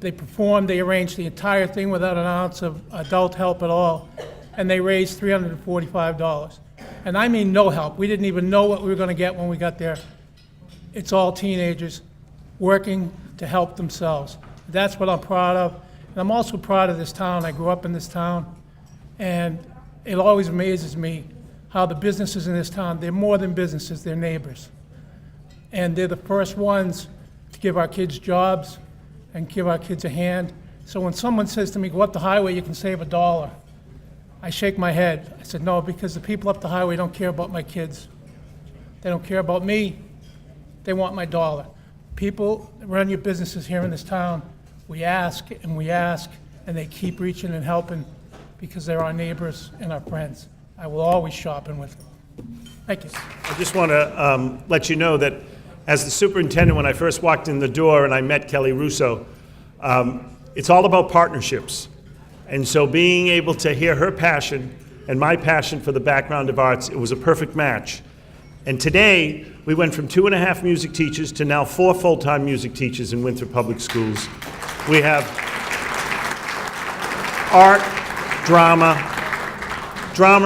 They performed, they arranged the entire thing without an ounce of adult help at all, and they raised $345. And I mean no help. We didn't even know what we were going to get when we got there. It's all teenagers working to help themselves. That's what I'm proud of. And I'm also proud of this town. I grew up in this town, and it always amazes me how the businesses in this town, they're more than businesses, they're neighbors. And they're the first ones to give our kids jobs and give our kids a hand So when someone says to me, go up the highway, you can save $1, I shake my head. I said, no, because the people up the highway don't care about my kids. They don't care about me. They want my dollar. People that run your businesses here in this town, we ask, and they keep reaching and helping because they're our neighbors and our friends. I will always shop in with them. Thank you. I just want to let you know that as the superintendent, when I first walked in the door and I met Kelly Russo, it's all about partnerships. And so being able to hear her passion and my passion for the background of arts, it was a perfect match. And today, we went from 2.5 music teachers to now 4 full-time music teachers in Winthrop Public Schools. We have art, drama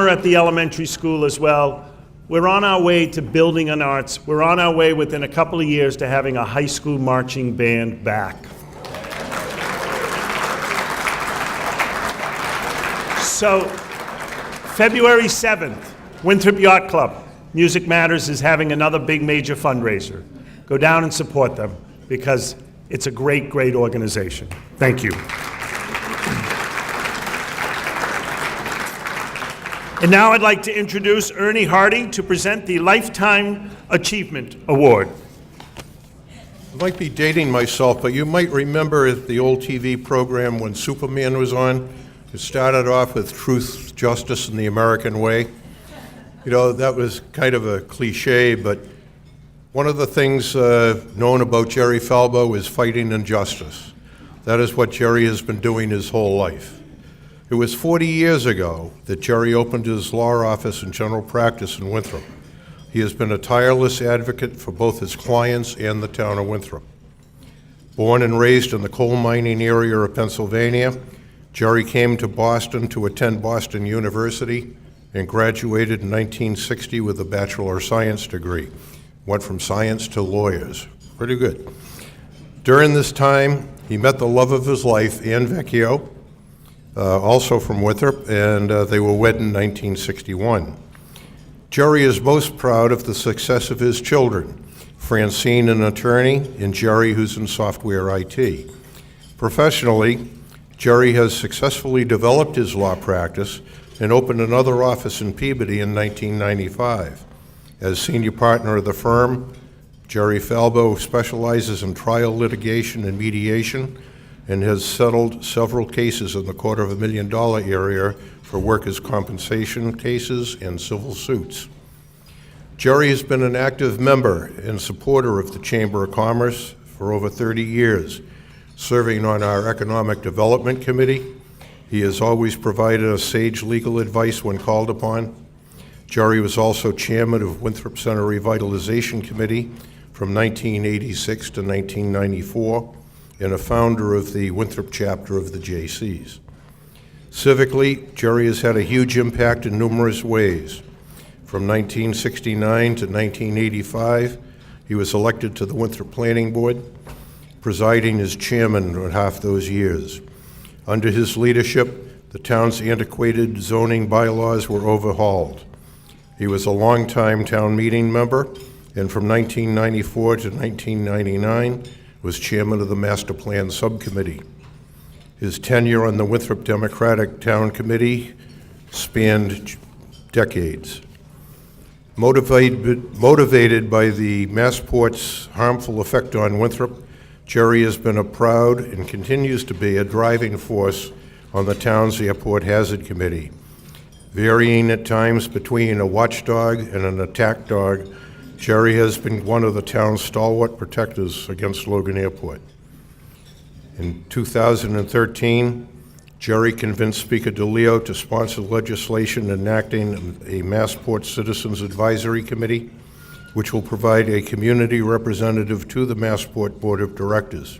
at the elementary school as well. We're on our way to building on arts. We're on our way within a couple of years to having a high school marching band back. So, February 7th, Winthrop Yacht Club, Music Matters is having another big major fundraiser. Go down and support them because it's a great, great organization. Thank you. And now I'd like to introduce Ernie Hardy to present the Lifetime Achievement Award. I might be dating myself, but you might remember the old TV program when Superman was on. It started off with Truth, Justice, and the American Way. You know, that was kind of a cliche, but one of the things known about Jerry Falbo is fighting injustice. That is what Jerry has been doing his whole life. It was 40 years ago that Jerry opened his law office and general practice in Winthrop. He has been a tireless advocate for both his clients and the town of Winthrop. Born and raised in the coal mining area of Pennsylvania, Jerry came to Boston to attend Boston University and graduated in 1960 with a Bachelor of Science degree. Went from science to lawyers. Pretty good. During this time, he met the love of his life, Ann Vecchio, also from Winthrop, and they were wed in 1961. Jerry is most proud of the success of his children, Francine, an attorney, and Jerry, who's in software IT. Professionally, Jerry has successfully developed his law practice and opened another office in Peabody in 1995. As senior partner of the firm, Jerry Falbo specializes in trial litigation and mediation and has settled several cases in the $250,000 area for workers' compensation cases and civil suits. Jerry has been an active member and supporter of the Chamber of Commerce for over 30 years, serving on our Economic Development Committee. He has always provided us sage legal advice when called upon. Jerry was also chairman of Winthrop Center Revitalization Committee from 1986 to 1994 and a founder of the Winthrop chapter of the JCs. Civically, Jerry has had a huge impact in numerous ways. From 1969 to 1985, he was elected to the Winthrop Planning Board, presiding as chairman for half those years. Under his leadership, the town's antiquated zoning bylaws were overhauled. He was a longtime town meeting member, and from 1994 to 1999 was chairman of the Master Plan Subcommittee. His tenure on the Winthrop Democratic Town Committee spanned decades. Motivated by the Massport's harmful effect on Winthrop, Jerry has been a proud and continues to be a driving force on the town's Airport Hazard Committee, varying at times between a watchdog and an attack dog. Jerry has been one of the town's stalwart protectors against Logan Airport. In 2013, Jerry convinced Speaker DeLeo to sponsor legislation enacting a Massport Citizens Advisory Committee, which will provide a community representative to the Massport Board of Directors.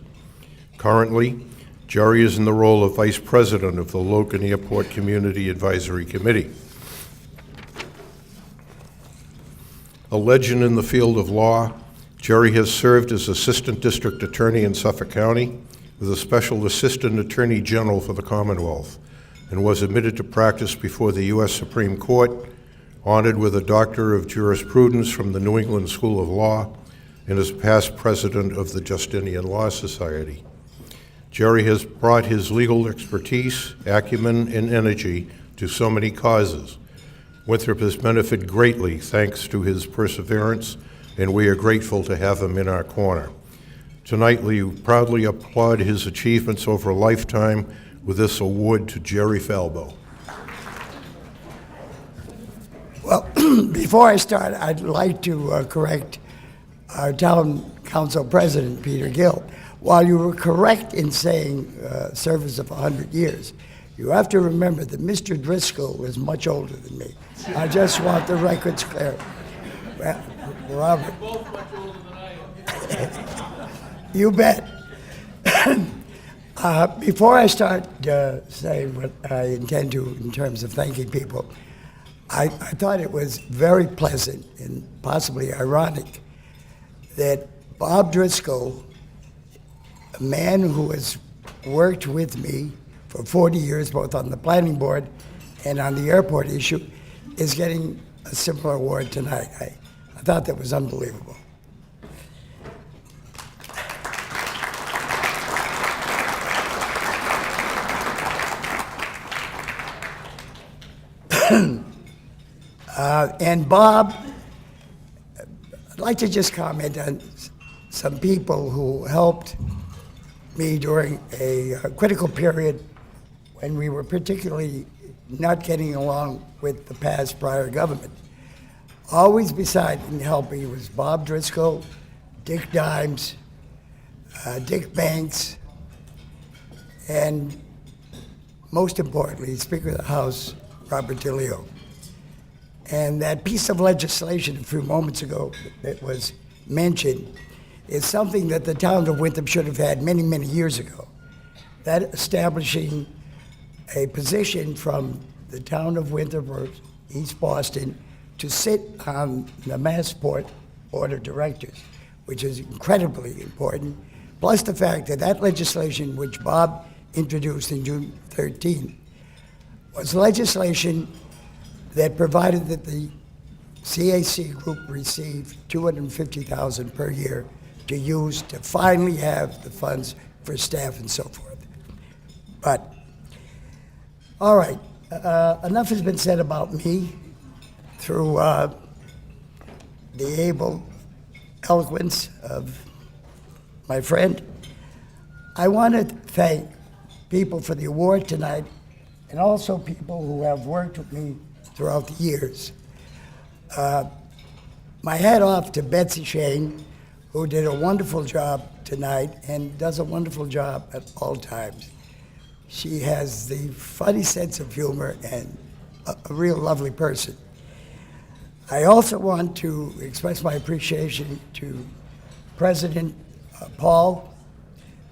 Currently, Jerry is in the role of Vice President of the Logan Airport Community Advisory Committee. A legend in the field of law, Jerry has served as Assistant District Attorney in Suffolk County with a Special Assistant Attorney General for the Commonwealth and was admitted to practice before the U.S. Supreme Court, honored with a Doctor of Jurisprudence from the New England School of Law, and is past president of the Justinian Law Society. Jerry has brought his legal expertise, acumen, and energy to so many causes. Winthrop has benefited greatly thanks to his perseverance, and we are grateful to have him in our corner. Tonight, we proudly applaud his achievements over a lifetime with this award to Jerry Falbo. Well, before I start, I'd like to correct our town council president, Peter Gill. While you were correct in saying service of 100 years, you have to remember that Mr. Driscoll is much older than me. I just want the records clear. Well, Robert. You're both much older than I am. You bet. Before I start saying what I intend to in terms of thanking people, I thought it was very pleasant and possibly ironic that Bob Driscoll, a man who has worked with me for 40 years, both on the planning board and on the airport issue, is getting a similar award tonight. I thought that was unbelievable. And Bob, I'd like to just comment on some people who helped me during a critical period when we were particularly not getting along with the past prior government. Always beside me helping me was Bob Driscoll, Dick Dimes, Dick Banks, and most importantly, Speaker of the House, Robert DeLeo. And that piece of legislation a few moments ago that was mentioned is something that the town of Winthrop should have had many, many years ago. That establishing a position from the town of Winthrop or East Boston to sit on the Massport Board of Directors, which is incredibly important, plus the fact that that legislation, which Bob introduced in June 13, was legislation that provided that the CAC group received $250,000 per year to use to finally have the funds for staff and so forth. But, all right, enough has been said about me through the able eloquence of my friend. I want to thank people for the award tonight and also people who have worked with me throughout the years. My hat off to Betsy Shane, who did a wonderful job tonight and does a wonderful job at all times. She has the funny sense of humor and a real lovely person. I also want to express my appreciation to President Paul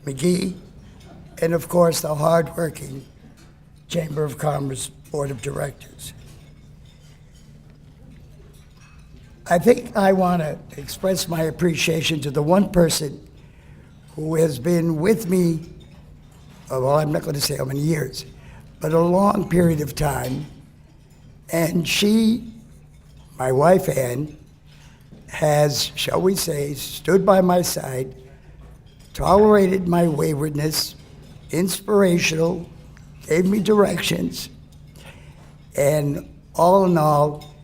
McGee and of course the hardworking Chamber of Commerce Board of Directors. I think I want to express my appreciation to the one person who has been with me, well, I'm not going to say how many years, but a long period of time. And she, my wife Ann, has, shall we say, stood by my side, tolerated my waywardness, inspirational, gave me directions, and all in all,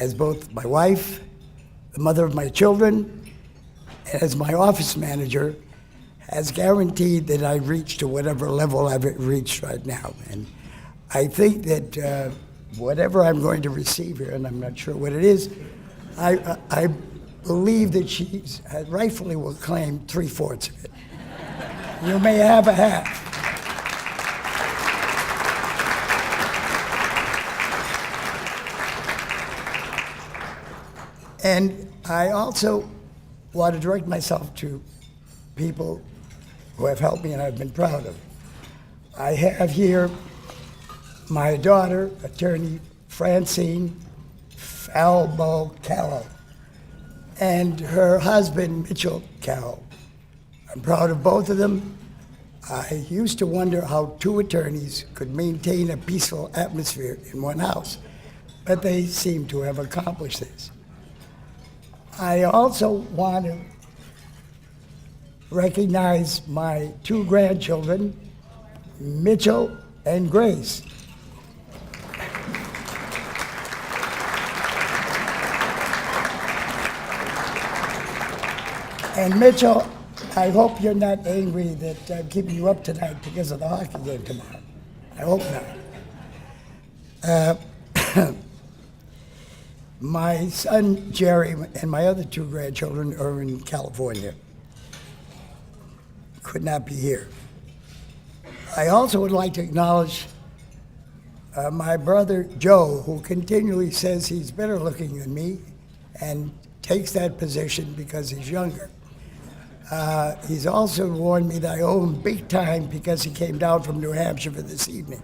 as both my wife, the mother of my children, and as my office manager, has guaranteed that I reach to whatever level I've reached right now. And I think that whatever I'm going to receive here, and I'm not sure what it is, I believe that she rightfully will claim 3/4 of it. You may have a half. And I also want to direct myself to people who have helped me and I've been proud of. I have here my daughter, attorney Francine Falbo Callow, and her husband, Mitchell Callow. I'm proud of both of them. I used to wonder how two attorneys could maintain a peaceful atmosphere in one house, but they seem to have accomplished this. I also want to recognize my two grandchildren, Mitchell and Grace. And Mitchell, I hope you're not angry that I'm keeping you up tonight because of the hockey game tomorrow. I hope not. My son Jerry and my other two grandchildren are in California. Could not be here. I also would like to acknowledge my brother Joe, who continually says he's better looking than me and takes that position because he's younger. He's also warned me that I owe him big time because he came down from New Hampshire for this evening.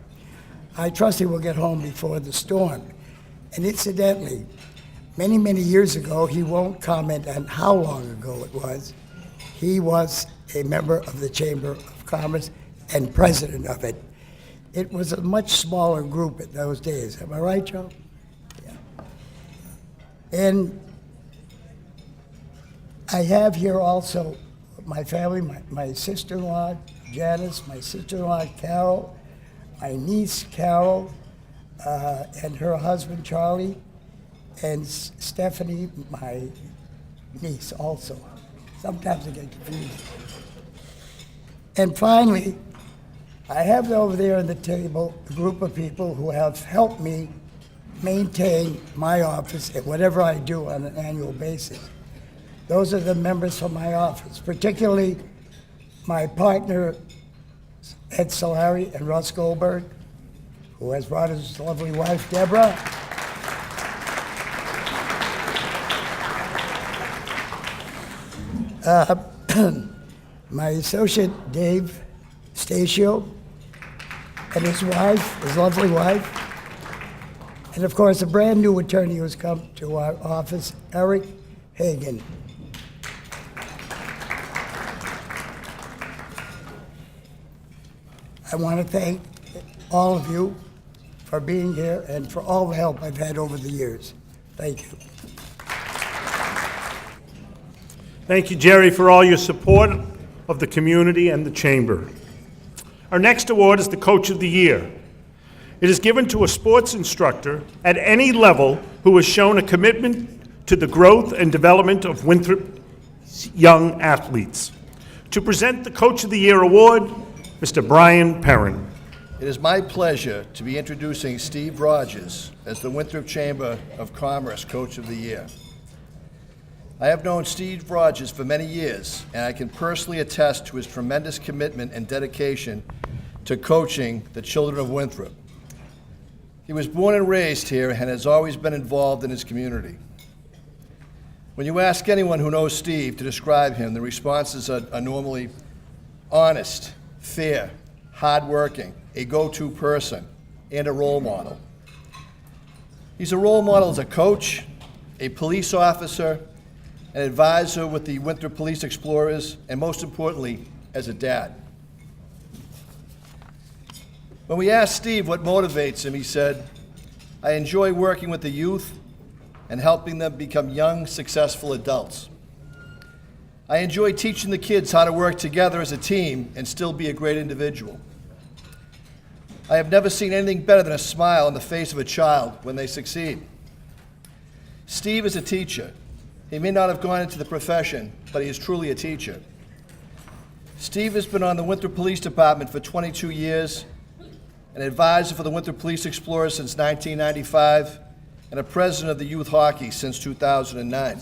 I trust he will get home before the storm. And incidentally, many, many years ago, he won't comment on how long ago it was, he was a member of the Chamber of Commerce and president of it. It was a much smaller group in those days. Am I right, Joe? Yeah. And I have here also my family, my sister-in-law, Janice, my sister-in-law, Carol, my niece, Carol, and her husband, Charlie, and Stephanie, my niece also. Sometimes I get confused. And finally, I have over there on the table a group of people who have helped me maintain my office and whatever I do on an annual basis. Those are the members from my office, particularly my partner, Ed Solari and Russ Goldberg, who has brought his lovely wife, Deborah. My associate, Dave Stasio, and his wife, his lovely wife. And of course, a brand new attorney who's come to our office, Eric Hagan. I want to thank all of you for being here and for all the help I've had over the years. Thank you. Thank you, Jerry, for all your support of the community and the Chamber. Our next award is the Coach of the Year. It is given to a sports instructor at any level who has shown a commitment to the growth and development of Winthrop young athletes. To present the Coach of the Year award, Mr. Brian Perrin. It is my pleasure to be introducing Steve Rogers as the Winthrop Chamber of Commerce Coach of the Year. I have known Steve Rogers for many years, and I can personally attest to his tremendous commitment and dedication to coaching the children of Winthrop. He was born and raised here and has always been involved in his community. When you ask anyone who knows Steve to describe him, the responses are normally honest, fair, hardworking, a go-to person, and a role model. He's a role model as a coach, a police officer, an advisor with the Winthrop Police Explorers, and most importantly, as a dad. When we asked Steve what motivates him, he said, "I enjoy working with the youth and helping them become young, successful adults. I enjoy teaching the kids how to work together as a team and still be a great individual. I have never seen anything better than a smile on the face of a child when they succeed." Steve is a teacher. He may not have gone into the profession, but he is truly a teacher. Steve has been on the Winthrop Police Department for 22 years, an advisor for the Winthrop Police Explorers since 1995, and a president of the youth hockey since 2009.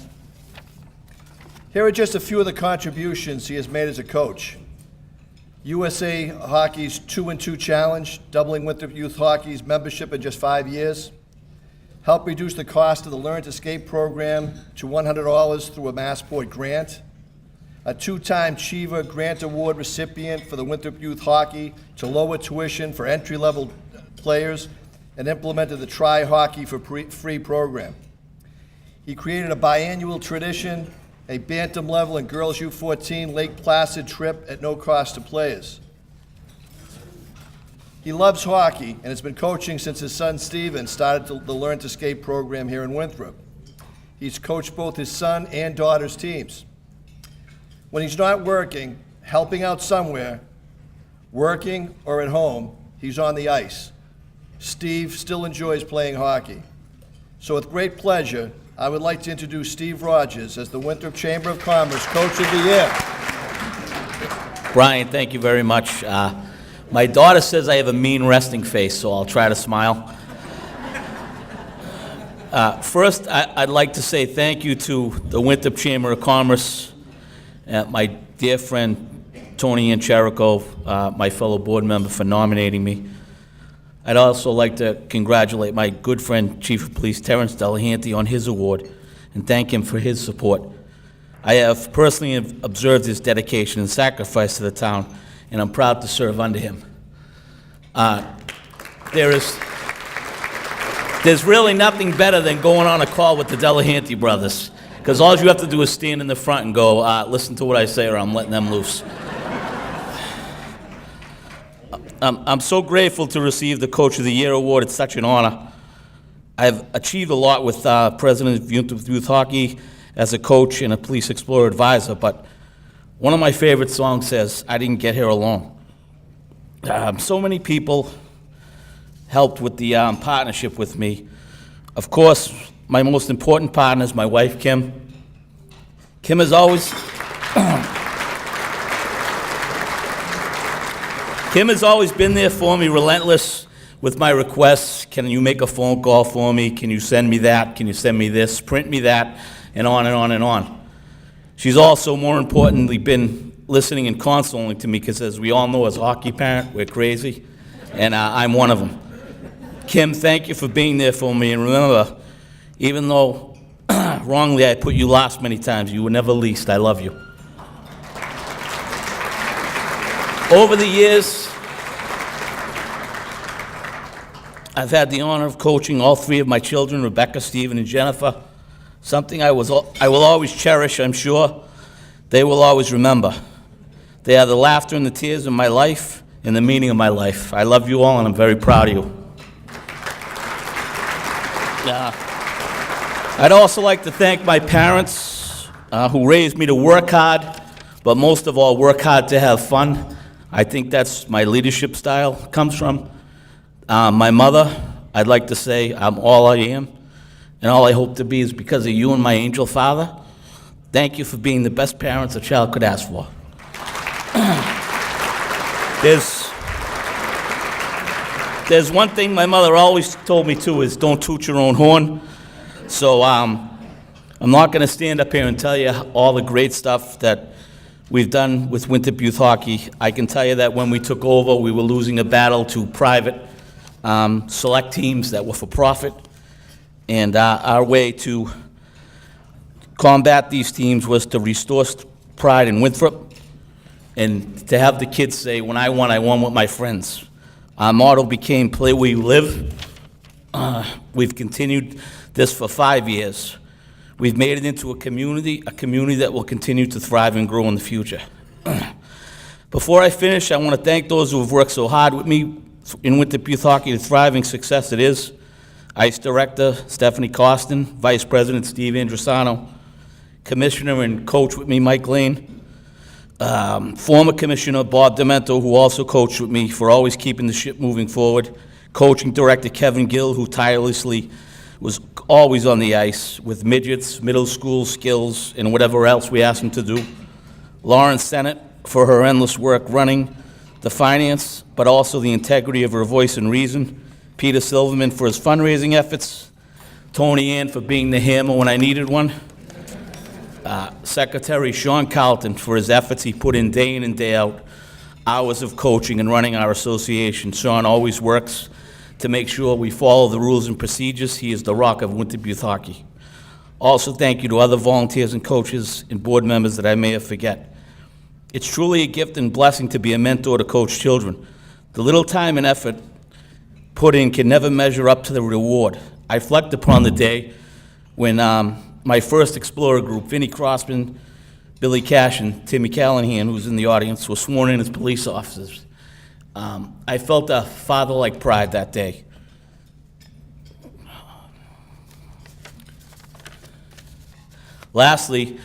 Here are just a few of the contributions he has made as a coach. USA Hockey's 2-and-2 Challenge, doubling Winthrop Youth Hockey's membership in just 5 years. Helped reduce the cost of the Learn to Skate program to $100 through a Massport grant. A 2-time Cheever Grant Award recipient for the Winthrop Youth Hockey to lower tuition for entry-level players and implemented the Try Hockey for Free program. He created a biannual tradition, a bantam level and girls U14 Lake Placid trip at no cost to players. He loves hockey and has been coaching since his son Steven started the Learn to Skate program here in Winthrop. He's coached both his son and daughter's teams. when he's not working, helping out somewhere, working or at home, he's on the ice. Steve still enjoys playing hockey. So with great pleasure, I would like to introduce Steve Rogers as the Winthrop Chamber of Commerce Coach of the Year. Brian, thank you very much. My daughter says I have a mean resting face, so I'll try to smile. First, I'd like to say thank you to the Winthrop Chamber of Commerce, my dear friend Tony Ancherico, my fellow board member, for nominating me. I'd also like to congratulate my good friend, Chief of Police Terrence Delahanty, on his award and thank him for his support. I have personally observed his dedication and sacrifice to the town, and I'm proud to serve under him. There's really nothing better than going on a call with the Delahanty brothers, because all you have to do is stand in the front and go, listen to what I say or I'm letting them loose. I'm so grateful to receive the Coach of the Year award. It's such an honor. I've achieved a lot with President of Youth Hockey as a coach and a police explorer advisor, but one of my favorite songs says, I didn't get here alone. So many people helped with the partnership with me. Of course, my most important partner is my wife, Kim. Kim has always been there for me, relentless with my requests. Can you make a phone call for me? Can you send me that? Can you send me this? Print me that? And on and on and on. She's also, more importantly, been listening and consoling to me, because as we all know, as a hockey parent, we're crazy, and I'm one of them. Kim, thank you for being there for me, and remember, even though wrongly I put you last many times, you were never least. I love you. Over the years, I've had the honor of coaching all three of my children, Rebecca, Stephen, and Jennifer, something I will always cherish, I'm sure. They will always remember. They are the laughter and the tears of my life and the meaning of my life. I love you all, and I'm very proud of you. I'd also like to thank my parents who raised me to work hard, but most of all, work hard to have fun. I think that's my leadership style comes from. My mother, I'd like to say I'm all I am, and all I hope to be is because of you and my angel father. Thank you for being the best parents a child could ask for. There's one thing my mother always told me too, is don't toot your own horn. So I'm not going to stand up here and tell you all the great stuff that we've done with Winthrop Youth Hockey. I can tell you that when we took over, we were losing a battle to private select teams that were for profit. And our way to combat these teams was to restore pride in Winthrop and to have the kids say, when I won with my friends. Our motto became play where you live. We've continued this for 5 years. We've made it into a community that will continue to thrive and grow in the future. Before I finish, I want to thank those who have worked so hard with me in Winthrop Youth Hockey, the thriving success it is. Ice Director Stephanie Costin, Vice President Steve Andrusano, Commissioner and coach with me Mike Lane, former Commissioner Bob Demento, who also coached with me for always keeping the ship moving forward, Coaching Director Kevin Gill, who tirelessly was always on the ice with midgets, middle school skills, and whatever else we asked him to do. Lauren Sennett for her endless work running the finance, but also the integrity of her voice and reason. Peter Silverman for his fundraising efforts. Tony Ann for being the hammer when I needed one. Secretary Sean Carlton for his efforts he put in and day out, hours of coaching and running our association. Sean always works to make sure we follow the rules and procedures. He is the rock of Winthrop Youth Hockey. Also, thank you to other volunteers and coaches and board members that I may have forget. It's truly a gift and blessing to be a mentor to coach children. The little time and effort put in can never measure up to the reward. I reflect upon the day when my first Explorer group, Vinnie Crossman, Billy Cash, and Timmy Callahan, who's in the audience, were sworn in as police officers. I felt a father-like pride that day. Lastly,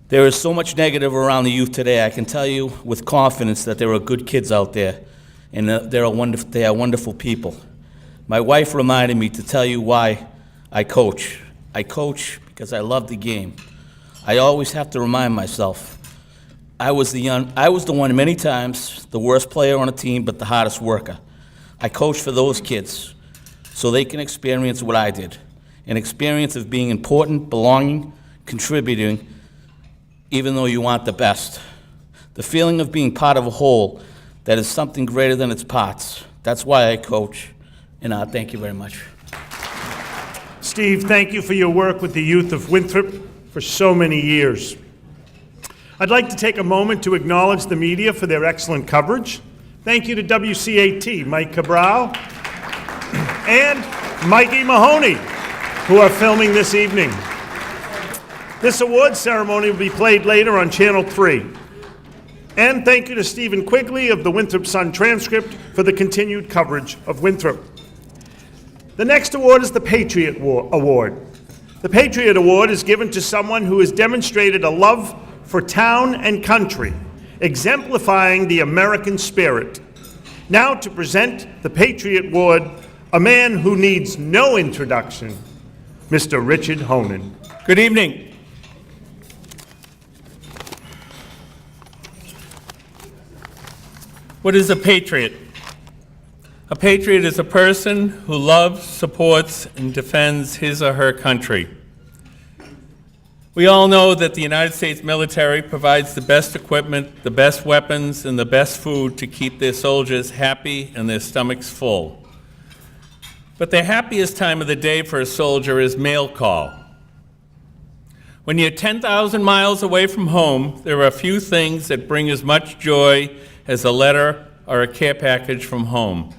There is so much negative around the youth today. I can tell you with confidence that there are good kids out there, and they are wonderful people. My wife reminded me to tell you why I coach. I coach because I love the game. I always have to remind myself, I was the one many times, the worst player on a team, but the hardest worker. I coach for those kids so they can experience what I did, an experience of being important, belonging, contributing, even though you want the best. The feeling of being part of a whole that is something greater than its parts. That's why I coach, and thank you very much. Steve, thank you for your work with the youth of Winthrop for so many years. I'd like to take a moment to acknowledge the media for their excellent coverage. Thank you to WCAT, Mike Cabral, and Mikey Mahoney, who are filming this evening. This award ceremony will be played later on Channel 3. And thank you to Stephen Quigley of the Winthrop Sun Transcript for the continued coverage of Winthrop. The next award is the Patriot Award. The Patriot Award is given to someone who has demonstrated a love for town and country, exemplifying the American spirit. Now to present the Patriot Award, a man who needs no introduction, Mr. Richard Honan. Good evening. What is a patriot? A patriot is a person who loves, supports, and defends his or her country. We all know that the United States military provides the best equipment, the best weapons, and the best food to keep their soldiers happy and their stomachs full. But the happiest time of the day for a soldier is mail call. When you're 10,000 miles away from home, there are a few things that bring as much joy as a letter or a care package from home.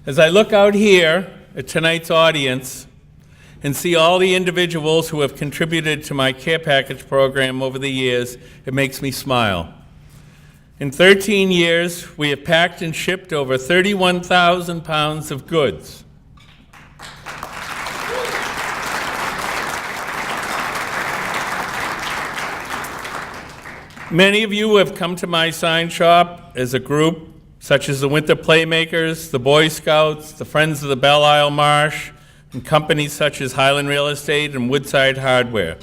As I look out here at tonight's audience and see all the individuals who have contributed to my care package program over the years, it makes me smile. In 13 years, we have packed and shipped over 31,000 pounds of goods. Many of you have come to my sign shop as a group, such as the Winthrop Playmakers, the Boy Scouts, the Friends of the Belle Isle Marsh, and companies such as Highland Real Estate and Woodside Hardware.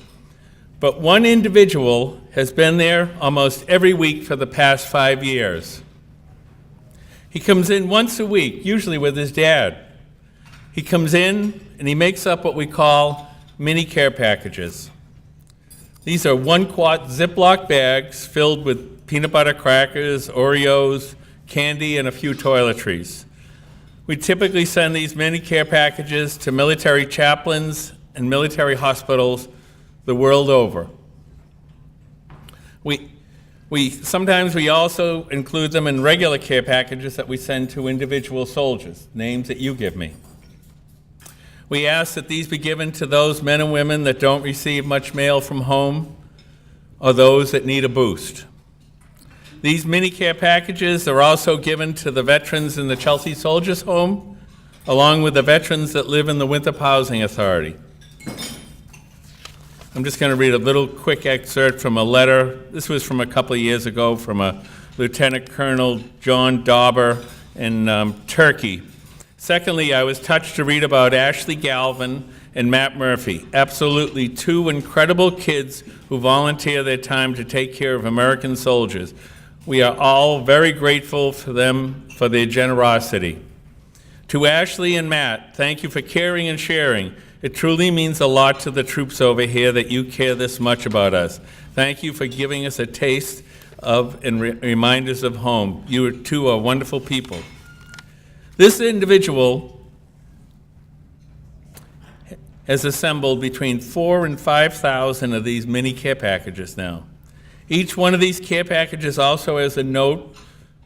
But one individual has been there almost every week for the past 5 years. He comes in once a week, usually with his dad. He comes in and he makes up what we call mini care packages. These are 1-quart Ziploc bags filled with peanut butter crackers, Oreos, candy, and a few toiletries. We typically send these mini care packages to military chaplains and military hospitals the world over. Sometimes we also include them in regular care packages that we send to individual soldiers, names that you give me. We ask that these be given to those men and women that don't receive much mail from home or those that need a boost. These mini care packages are also given to the veterans in the Chelsea Soldiers Home, along with the veterans that live in the Winthrop Housing Authority. I'm just going to read a little quick excerpt from a letter. This was from a couple of years ago from a Lieutenant Colonel John Dauber in Turkey. Secondly, I was touched to read about Ashley Galvin and Matt Murphy, absolutely two incredible kids who volunteer their time to take care of American soldiers. We are all very grateful for them for their generosity. To Ashley and Matt, thank you for caring and sharing. It truly means a lot to the troops over here that you care this much about us. Thank you for giving us a taste of and reminders of home. You two are wonderful people. This individual has assembled between 4,000 and 5,000 of these mini care packages now. Each one of these care packages also has a note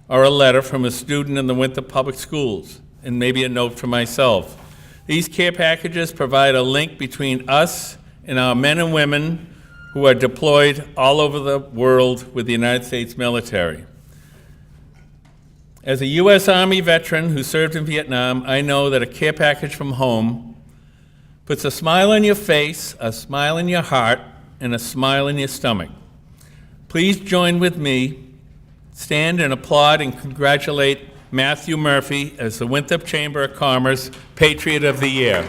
or a letter from a student in the Winthrop Public Schools, and maybe a note from myself. These care packages provide a link between us and our men and women who are deployed all over the world with the United States military. As a U.S. Army veteran who served in Vietnam, I know that a care package from home puts a smile on your face, a smile in your heart, and a smile in your stomach. Please join with me, stand and applaud and congratulate Matthew Murphy as the Winthrop Chamber of Commerce Patriot of the Year.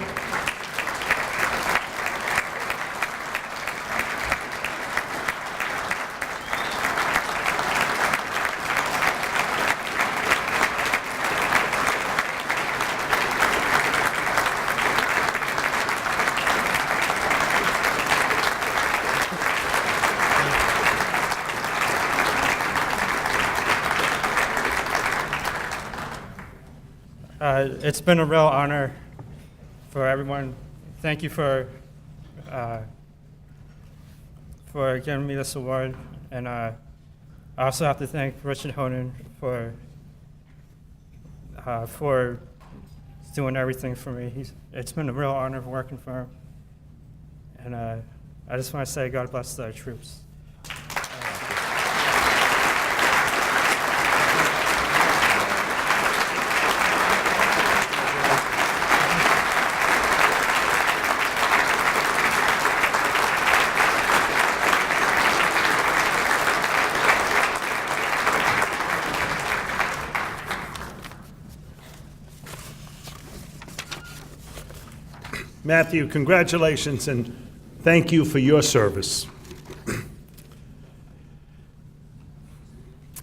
It's been a real honor for everyone. Thank you for giving me this award, and I also have to thank Richard Honan for doing everything for me. It's been a real honor working for him, and I just want to say God bless the troops. Matthew, congratulations and thank you for your service.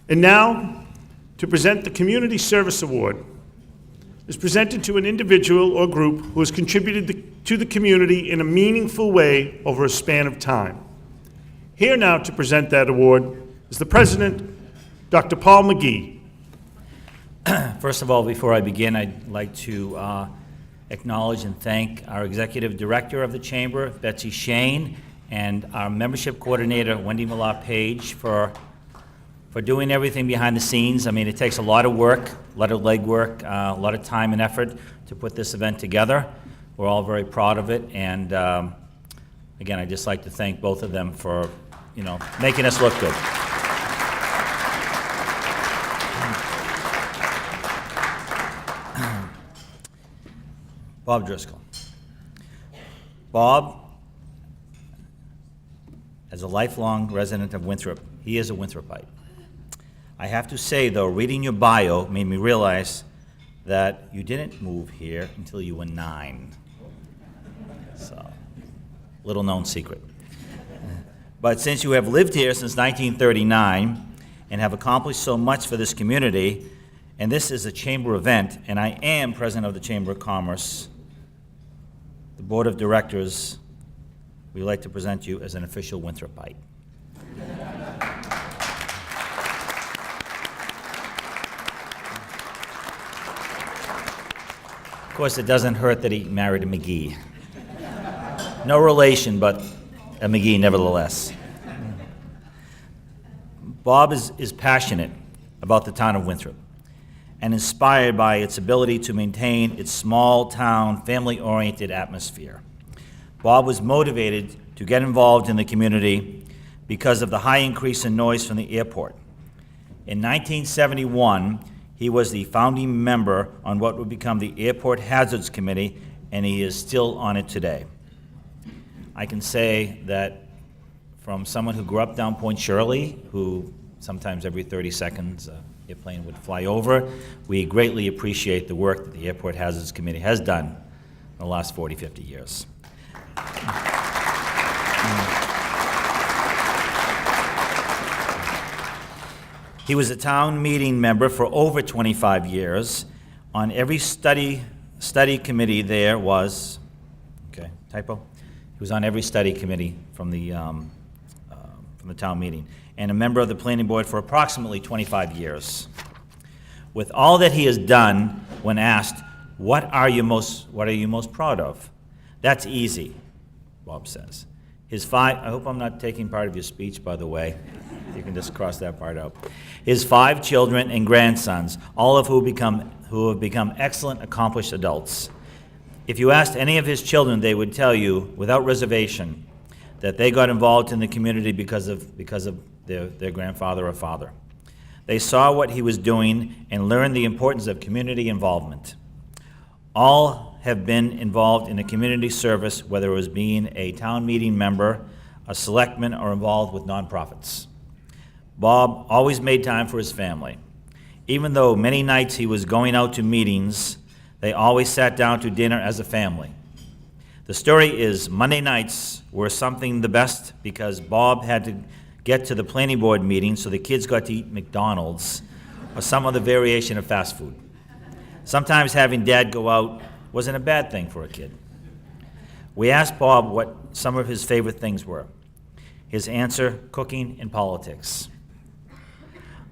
And now, to present the Community Service Award is presented to an individual or group who has contributed to the community in a meaningful way over a span of time. Here now to present that award is the President, Dr. Paul McGee. First of all, before I begin, I'd like to acknowledge and thank our Executive Director of the Chamber, Betsy Shane, and our Membership Coordinator, Wendy Millar-Page, for doing everything behind the scenes. I mean, it takes a lot of work, a lot of legwork, a lot of time and effort to put this event together. We're all very proud of it, and again, I'd just like to thank both of them for, making us look good. Bob Driscoll. Bob, as a lifelong resident of Winthrop, he is a Winthropite. I have to say, though, reading your bio made me realize that you didn't move here until you were 9. So, little known secret. But since you have lived here since 1939 and have accomplished so much for this community, and this is a chamber event, and I am president of the Chamber of Commerce, the Board of Directors, we'd like to present you as an official Winthropite. Of course, it doesn't hurt that he married a McGee. No relation, but a McGee nevertheless. Bob is passionate about the town of Winthrop and inspired by its ability to maintain its small-town, family-oriented atmosphere. Bob was motivated to get involved in the community because of the high increase in noise from the airport. In 1971, he was the founding member on what would become the Airport Hazards Committee, and he is still on it today. I can say that from someone who grew up down Point Shirley, who sometimes every 30 seconds, airplane would fly over. We greatly appreciate the work that the Airport Hazards Committee has done in the last 40, 50 years. He was a town meeting member for over 25 years. On every study committee there was, okay, typo? He was on every study committee from the town meeting, and a member of the planning board for approximately 25 years. With all that he has done, when asked, what are you most proud of? That's easy, Bob says. I hope I'm not taking part of your speech, by the way. You can just cross that part out. His 5 children and grandsons, all of who have become excellent, accomplished adults. If you asked any of his children, they would tell you, without reservation, that they got involved in the community because of their grandfather or father. They saw what he was doing and learned the importance of community involvement. All have been involved in a community service, whether it was being a town meeting member, a selectman, or involved with nonprofits. Bob always made time for his family. Even though many nights he was going out to meetings, they always sat down to dinner as a family. The story is Monday nights were something the best because Bob had to get to the planning board meeting so the kids got to eat McDonald's or some other variation of fast food. Sometimes having Dad go out wasn't a bad thing for a kid. We asked Bob what some of his favorite things were. His answer, cooking and politics.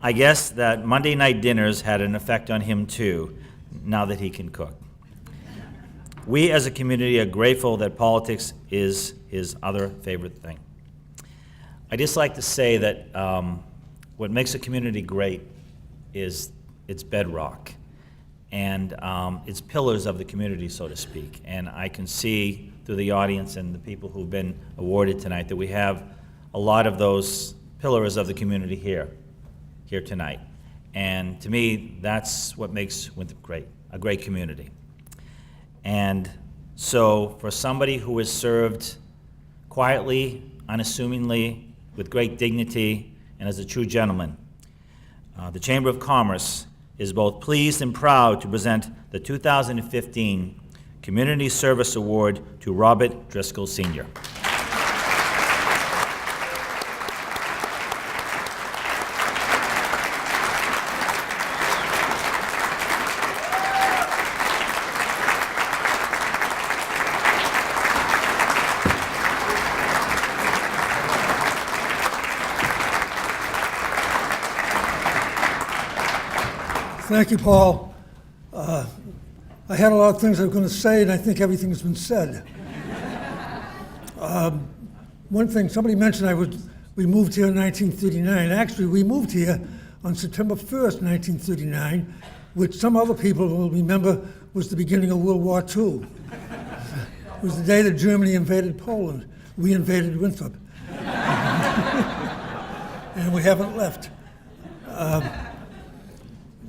I guess that Monday night dinners had an effect on him too, now that he can cook. We as a community are grateful that politics is his other favorite thing. I just like to say that what makes a community great is its bedrock and its pillars of the community, so to speak. And I can see through the audience and the people who've been awarded tonight that we have a lot of those pillars of the community here tonight. And to me, that's what makes Winthrop great, a great community. And so for somebody who has served quietly, unassumingly, with great dignity, and as a true gentleman, the Chamber of Commerce is both pleased and proud to present the 2015 Community Service Award to Robert Driscoll Sr. Thank you, Paul. I had a lot of things I was going to say, and I think everything's been said. One thing, somebody mentioned we moved here in 1939. Actually, we moved here on September 1st, 1939, which some other people will remember was the beginning of World War II. It was the day that Germany invaded Poland. We invaded Winthrop. And we haven't left.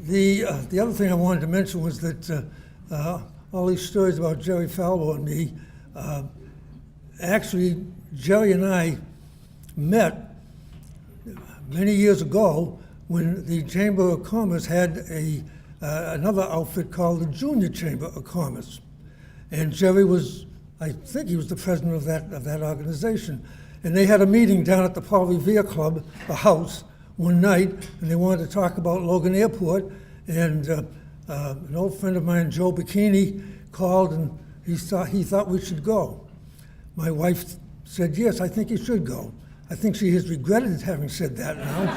The other thing I wanted to mention was that all these stories about Jerry Falbo and me, actually, Jerry and I met many years ago when the Chamber of Commerce had another outfit called the Junior Chamber of Commerce. And Jerry was, I think he was the president of that organization. And they had a meeting down at the Paul Revere Club, the house, one night, and they wanted to talk about Logan Airport, and an old friend of mine, Joe Bikini, called, and he thought we should go. My wife said, yes, I think you should go. I think she has regretted having said that now.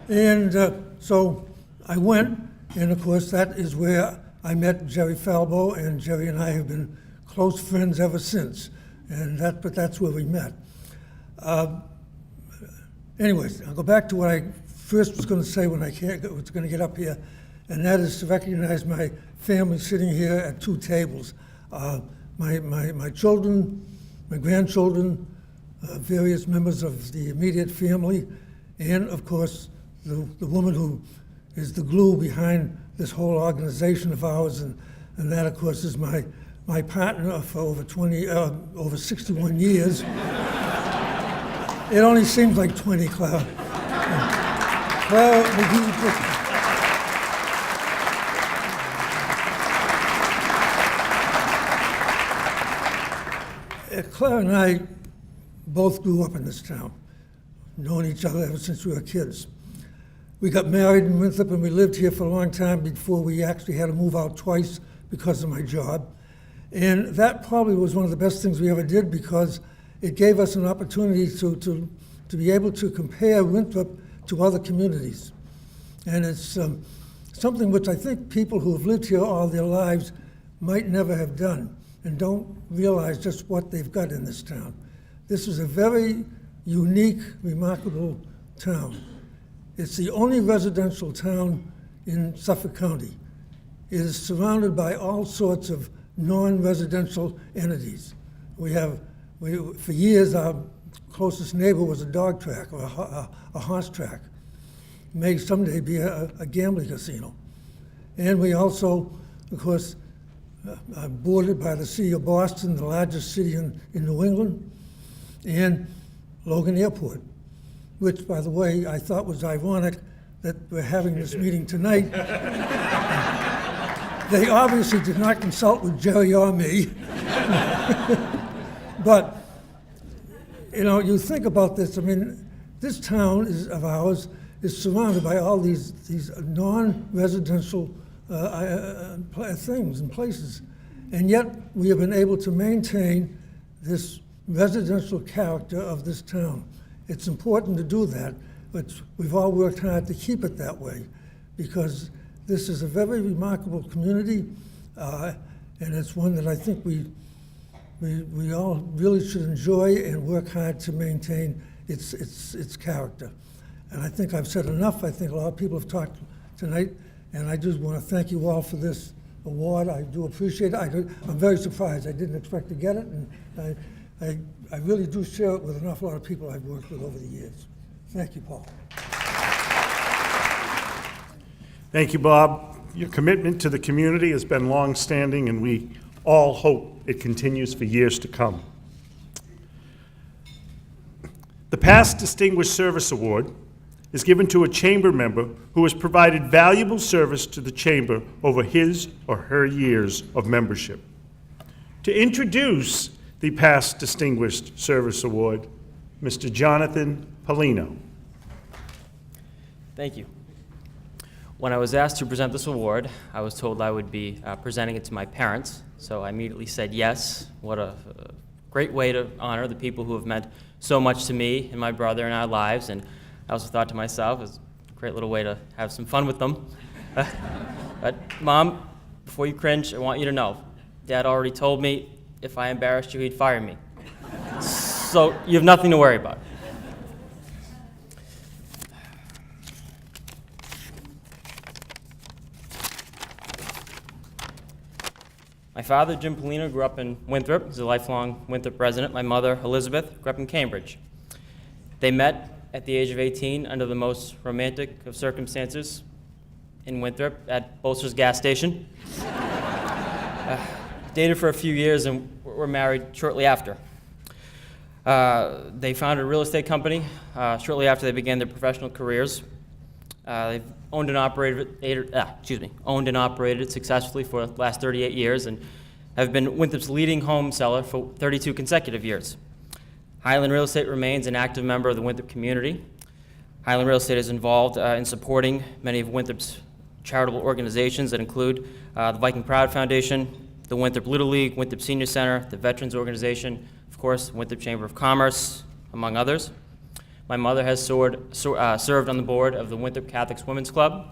And so I went, and of course that is where I met Jerry Falbo, and Jerry and I have been close friends ever since. But that's where we met. Anyways, I'll go back to what I first was going to say when I was going to get up here, and that is to recognize my family sitting here at two tables. My children, my grandchildren, various members of the immediate family, and of course the woman who is the glue behind this whole organization of ours, and that of course is my partner for over 61 years. It only seems like 20, Clara. Clara McGee. Clara and I both grew up in this town, known each other ever since we were kids. We got married in Winthrop, and we lived here for a long time before we actually had to move out twice because of my job. And that probably was one of the best things we ever did, because it gave us an opportunity to be able to compare Winthrop to other communities. And it's something which I think people who have lived here all their lives might never have done and don't realize just what they've got in this town. This is a very unique, remarkable town. It's the only residential town in Suffolk County. It is surrounded by all sorts of non-residential entities. For years, our closest neighbor was a dog track or a horse track. It may someday be a gambling casino. And we also, of course, are bordered by the city of Boston, the largest city in New England, and Logan Airport. which, by the way, I thought was ironic that we're having this meeting tonight. They obviously did not consult with Jerry or me. But, you know, you think about this, I mean, this town of ours is surrounded by all these non-residential things and places. And yet, we have been able to maintain this residential character of this town. It's important to do that, but we've all worked hard to keep it that way, because this is a very remarkable community, and it's one that I think we all really should enjoy and work hard to maintain its character. And I think I've said enough. I think a lot of people have talked tonight, and I just want to thank you all for this award. I do appreciate it. I'm very surprised. I didn't expect to get it, and I really do share it with an awful lot of people I've worked with over the years. Thank you, Paul. Thank you, Bob. Your commitment to the community has been long-standing, and we all hope it continues for years to come. The Past Distinguished Service Award is given to a chamber member who has provided valuable service to the chamber over his or her years of membership. To introduce the Past Distinguished Service Award, Mr. Jonathan Polino. Thank you. When I was asked to present this award, I was told I would be presenting it to my parents, so I immediately said yes. What a great way to honor the people who have meant so much to me and my brother in our lives, and I also thought to myself, it's a great little way to have some fun with them. But Mom, before you cringe, I want you to know, Dad already told me if I embarrassed you, he'd fire me. So you have nothing to worry about. My father, Jim Polino, grew up in Winthrop. He's a lifelong Winthrop resident. My mother, Elizabeth, grew up in Cambridge. They met at the age of 18 under the most romantic of circumstances in Winthrop at Bolster's gas station. Dated for a few years and were married shortly after. They founded a real estate company shortly after they began their professional careers. They've owned and operated it successfully for the last 38 years and have been Winthrop's leading home seller for 32 consecutive years. Highland Real Estate remains an active member of the Winthrop community. Highland Real Estate is involved in supporting many of Winthrop's charitable organizations that include the Viking Proud Foundation, the Winthrop Little League, Winthrop Senior Center, the Veterans Organization, of course, Winthrop Chamber of Commerce, among others. My mother has served on the board of the Winthrop Catholic Women's Club.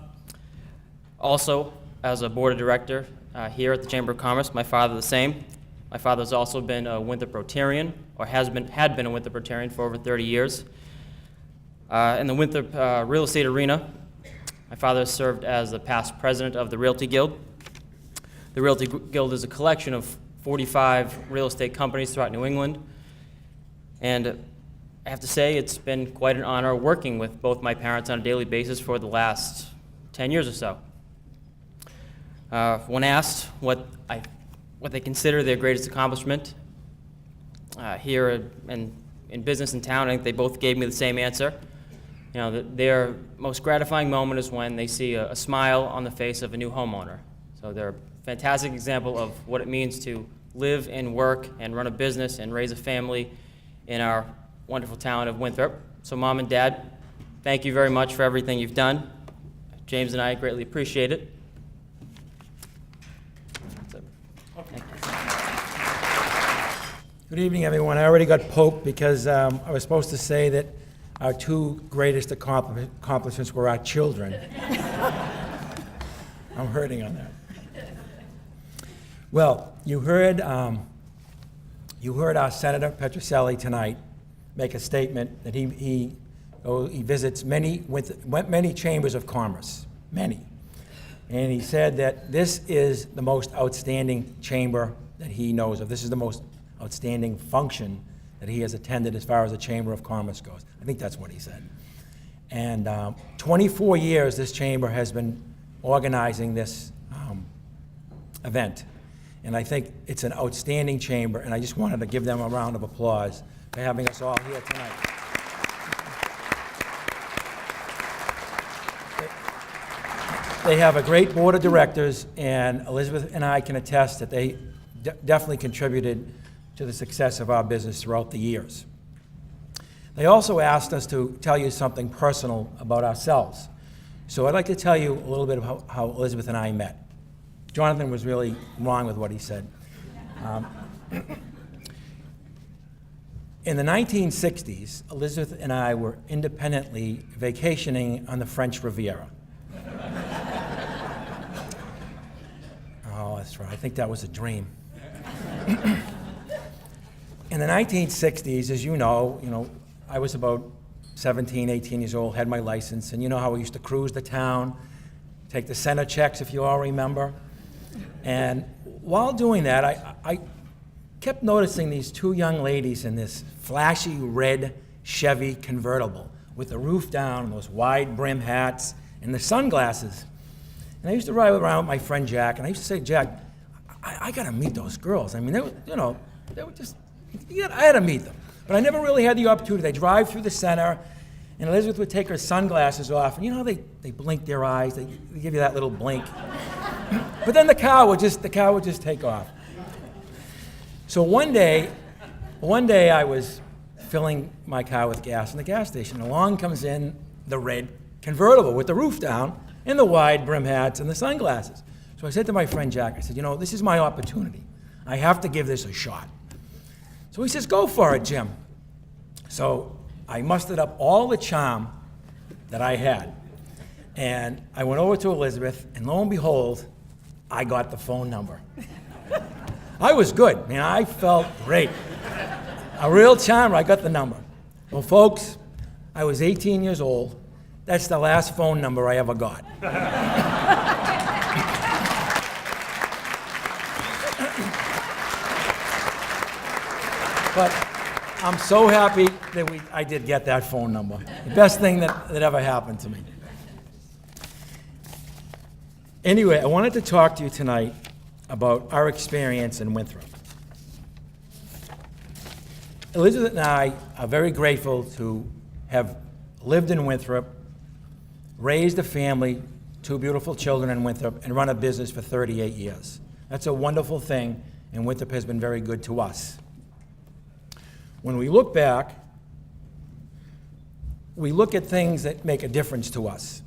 Also, as a board of director here at the Chamber of Commerce, my father the same. My father has also been a Winthrop Rotarian, or had been a Winthrop Rotarian for over 30 years. In the Winthrop real estate arena, my father has served as the past president of the Realty Guild. The Realty Guild is a collection of 45 real estate companies throughout New England. And I have to say, it's been quite an honor working with both my parents on a daily basis for the last 10 years or so. When asked what they consider their greatest accomplishment here in business in town, I think they both gave me the same answer. You know, their most gratifying moment is when they see a smile on the face of a new homeowner. So they're a fantastic example of what it means to live and work and run a business and raise a family in our wonderful town of Winthrop. So Mom and Dad, thank you very much for everything you've done. James and I greatly appreciate it. Good evening, everyone. I already got poked because I was supposed to say that our two greatest accomplishments were our children. I'm hurting on that. Well, you heard our Senator Petrocelli tonight make a statement that he visits many chambers of commerce, many. And he said that this is the most outstanding chamber that he knows of. This is the most outstanding function that he has attended as far as the Chamber of Commerce goes. I think that's what he said. And 24 years this chamber has been organizing this event. And I think it's an outstanding chamber, and I just wanted to give them a round of applause for having us all here tonight. they have a great board of directors, and Elizabeth and I can attest that they definitely contributed to the success of our business throughout the years. They also asked us to tell you something personal about ourselves. So I'd like to tell you a little bit about how Elizabeth and I met. Jonathan was really wrong with what he said. In the 1960s, Elizabeth and I were independently vacationing on the French Riviera. Oh, that's right. I think that was a dream. In the 1960s, as you know, I was about 17, 18 years old, had my license, and you know how we used to cruise the town, take the center checks, if you all remember. And while doing that, I kept noticing these two young ladies in this flashy red Chevy convertible with the roof down and those wide brim hats and the sunglasses. And I used to ride around with my friend Jack, and I used to say, Jack, I got to meet those girls. I mean, they were just, I had to meet them. But I never really had the opportunity. They drive through the center, and Elizabeth would take her sunglasses off, and you know how they blink their eyes? They give you that little blink. But then the car would just take off. So one day I was filling my car with gas in the gas station. Along comes in the red convertible with the roof down and the wide brim hats and the sunglasses. So I said to my friend Jack, I said, this is my opportunity. I have to give this a shot. So he says, go for it, Jim. So I mustered up all the charm that I had. And I went over to Elizabeth, and lo and behold, I got the phone number. I was good. Man, I felt great. A real charmer, I got the number. Well, folks, I was 18 years old. That's the last phone number I ever got. But I'm so happy that I did get that phone number. The best thing that ever happened to me. Anyway, I wanted to talk to you tonight about our experience in Winthrop. Elizabeth and I are very grateful to have lived in Winthrop, raised a family, 2 beautiful children in Winthrop, and run a business for 38 years. That's a wonderful thing, and Winthrop has been very good to us. When we look back, we look at things that make a difference to us.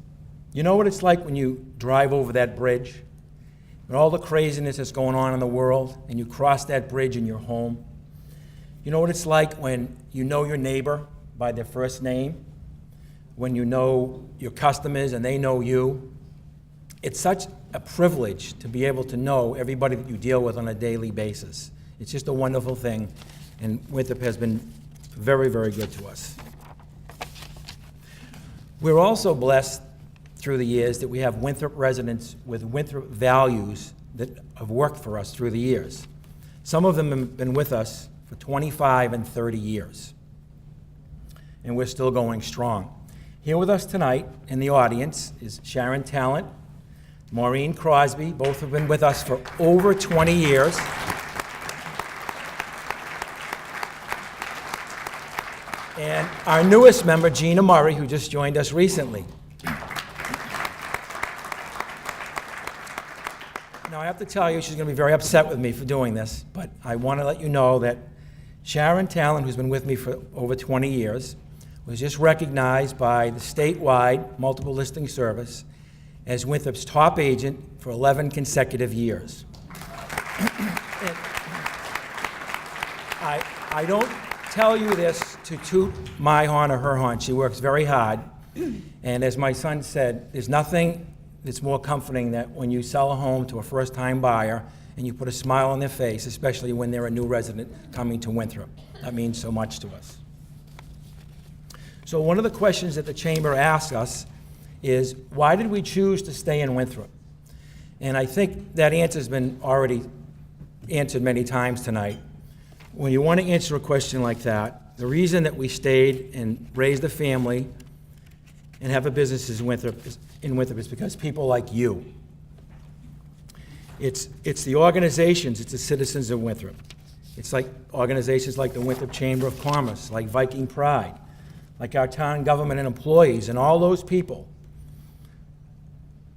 You know what it's like when you drive over that bridge and all the craziness that's going on in the world, and you cross that bridge in your home? You know what it's like when you know your neighbor by their first name, when you know your customers and they know you? It's such a privilege to be able to know everybody that you deal with on a daily basis. It's just a wonderful thing, and Winthrop has been very, very good to us. We're also blessed through the years that we have Winthrop residents with Winthrop values that have worked for us through the years. Some of them have been with us for 25 and 30 years, and we're still going strong. Here with us tonight in the audience is Sharon Talent, Maureen Crosby. Both have been with us for over 20 years. And our newest member, Gina Murray, who just joined us recently. Now, I have to tell you, she's going to be very upset with me for doing this, but I want to let you know that Sharon Talent, who's been with me for over 20 years, was just recognized by the statewide multiple listing service as Winthrop's top agent for 11 consecutive years. I don't tell you this to toot my horn or her horn. She works very hard. And as my son said, there's nothing that's more comforting than when you sell a home to a first-time buyer and you put a smile on their face, especially when they're a new resident coming to Winthrop. That means so much to us. So one of the questions that the Chamber asks us is, why did we choose to stay in Winthrop? And I think that answer's been already answered many times tonight. When you want to answer a question like that, the reason that we stayed and raised a family and have a business in Winthrop is because people like you. It's the organizations, it's the citizens of Winthrop. It's like organizations like the Winthrop Chamber of Commerce, like Viking Pride, like our town government and employees, and all those people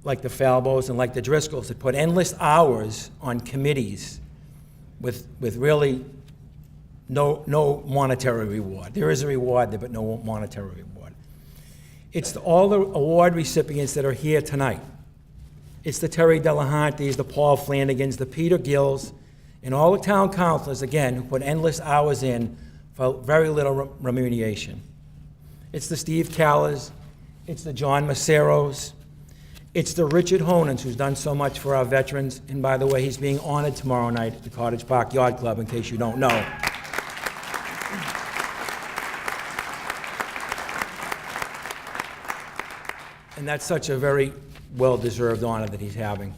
like the Falbos and like the Driscolls that put endless hours on committees with really no monetary reward. There is a reward there, but no monetary reward. It's all the award recipients that are here tonight. It's the Terry Delahantes, the Paul Flanagans, the Peter Gills, and all the town councilors, again, who put endless hours in for very little remuneration. It's the Steve Callas, it's the John Maceros, it's the Richard Honans, who's done so much for our veterans, and by the way, he's being honored tomorrow night at the Cottage Park Yard Club, in case you don't know. And that's such a very well-deserved honor that he's having.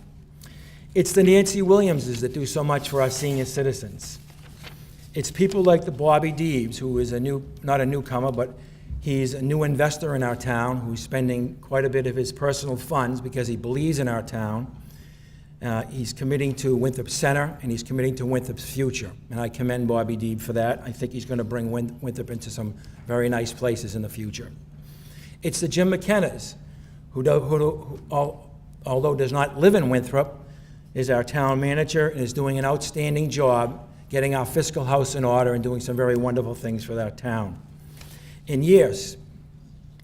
It's the Nancy Williamses that do so much for our senior citizens. It's people like the Bobby Deebs, who is not a newcomer, but he's a new investor in our town who's spending quite a bit of his personal funds because he believes in our town. He's committing to Winthrop Center, and he's committing to Winthrop's future. And I commend Bobby Deeb for that. I think he's going to bring Winthrop into some very nice places in the future. It's the Jim McKennas, who although does not live in Winthrop, is our town manager and is doing an outstanding job getting our fiscal house in order and doing some very wonderful things for our town. And yes,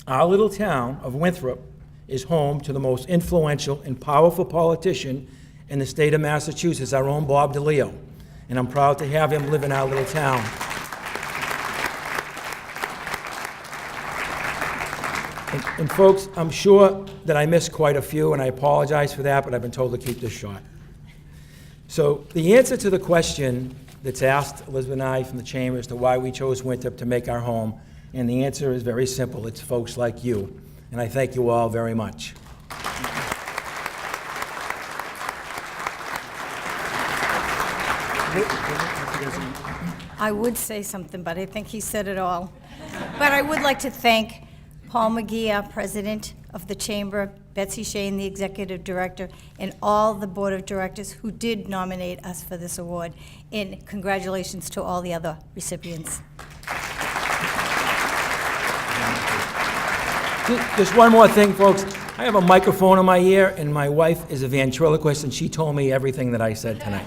our little town of Winthrop is home to the most influential and powerful politician in the state of Massachusetts, our own Bob DeLeo. And I'm proud to have him live in our little town. And folks, I'm sure that I missed quite a few, and I apologize for that, but I've been told to keep this short. So the answer to the question that's asked Elizabeth and I from the chamber as to why we chose Winthrop to make our home, and the answer is very simple. It's folks like you, and I thank you all very much. I would say something, but I think he said it all. But I would like to thank Paul McGee, our president of the chamber, Betsy Shane, the executive director, and all the board of directors who did nominate us for this award. And congratulations to all the other recipients. Just one more thing, folks. I have a microphone in my ear, and my wife is a ventriloquist, and she told me everything that I said tonight.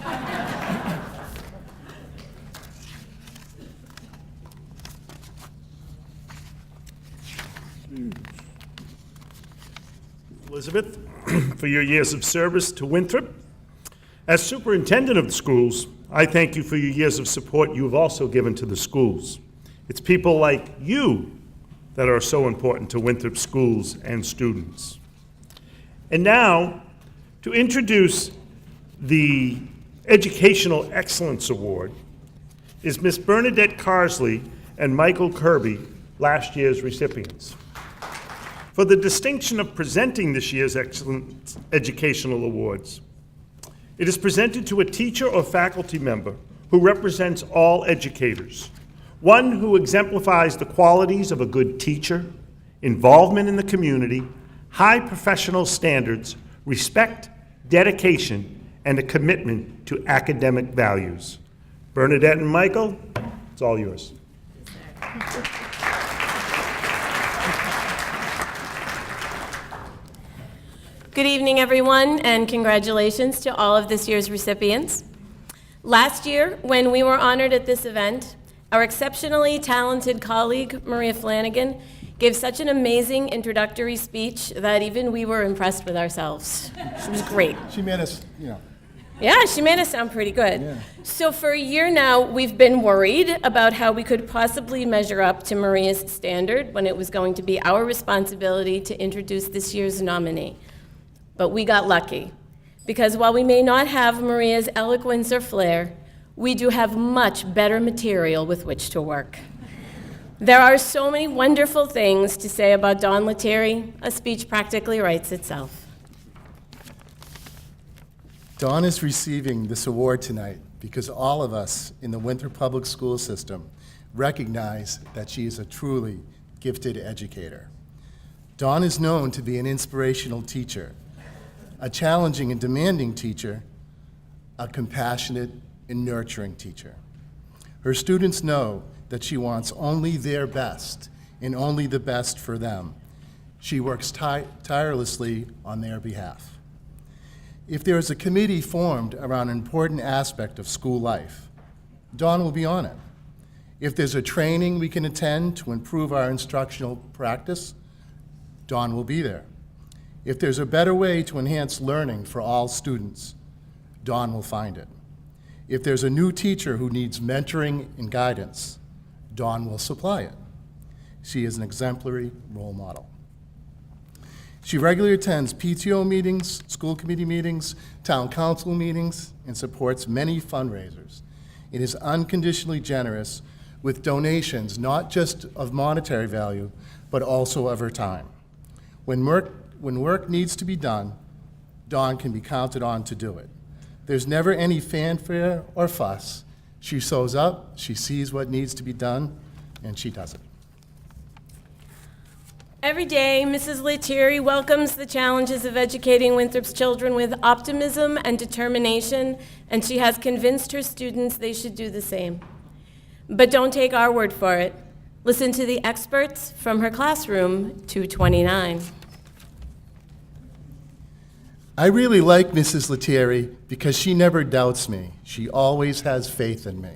Elizabeth, for your years of service to Winthrop. As superintendent of the schools, I thank you for your years of support you have also given to the schools. It's people like you that are so important to Winthrop schools and students. And now, to introduce the Educational Excellence Award is Miss Bernadette Carsley and Michael Kirby, last year's recipients. For the distinction of presenting this year's Excellent Educational Awards, it is presented to a teacher or faculty member who represents all educators, one who exemplifies the qualities of a good teacher, involvement in the community, high professional standards, respect, dedication, and a commitment to academic values. Bernadette and Michael, it's all yours. Good evening, everyone, and congratulations to all of this year's recipients. Last year, when we were honored at this event, our exceptionally talented colleague, Maria Flanagan, gave such an amazing introductory speech that even we were impressed with ourselves. She was great. She made us, Yeah, she made us sound pretty good. Yeah. So for a year now, we've been worried about how we could possibly measure up to Maria's standard when it was going to be our responsibility to introduce this year's nominee. But we got lucky, because while we may not have Maria's eloquence or flair, we do have much better material with which to work. There are so many wonderful things to say about Don Lettieri. A speech practically writes itself. Dawn is receiving this award tonight because all of us in the Winthrop Public School System recognize that she is a truly gifted educator. Dawn is known to be an inspirational teacher, a challenging and demanding teacher, a compassionate and nurturing teacher. Her students know that she wants only their best and only the best for them, She works tirelessly on their behalf. If there is a committee formed around an important aspect of school life, Dawn will be on it. If there's a training we can attend to improve our instructional practice, Dawn will be there. If there's a better way to enhance learning for all students, Dawn will find it. If there's a new teacher who needs mentoring and guidance, Dawn will supply it. She is an exemplary role model. She regularly attends PTO meetings, school committee meetings, town council meetings, and supports many fundraisers. It is unconditionally generous with donations not just of monetary value, but also of her time. When work needs to be done, Dawn can be counted on to do it. There's never any fanfare or fuss. She shows up, she sees what needs to be done, and she does it. Every day, Mrs. Lettieri welcomes the challenges of educating Winthrop's children with optimism and determination, and she has convinced her students they should do the same. But don't take our word for it. Listen to the experts from her classroom 229. I really like Mrs. Lettieri because she never doubts me. She always has faith in me.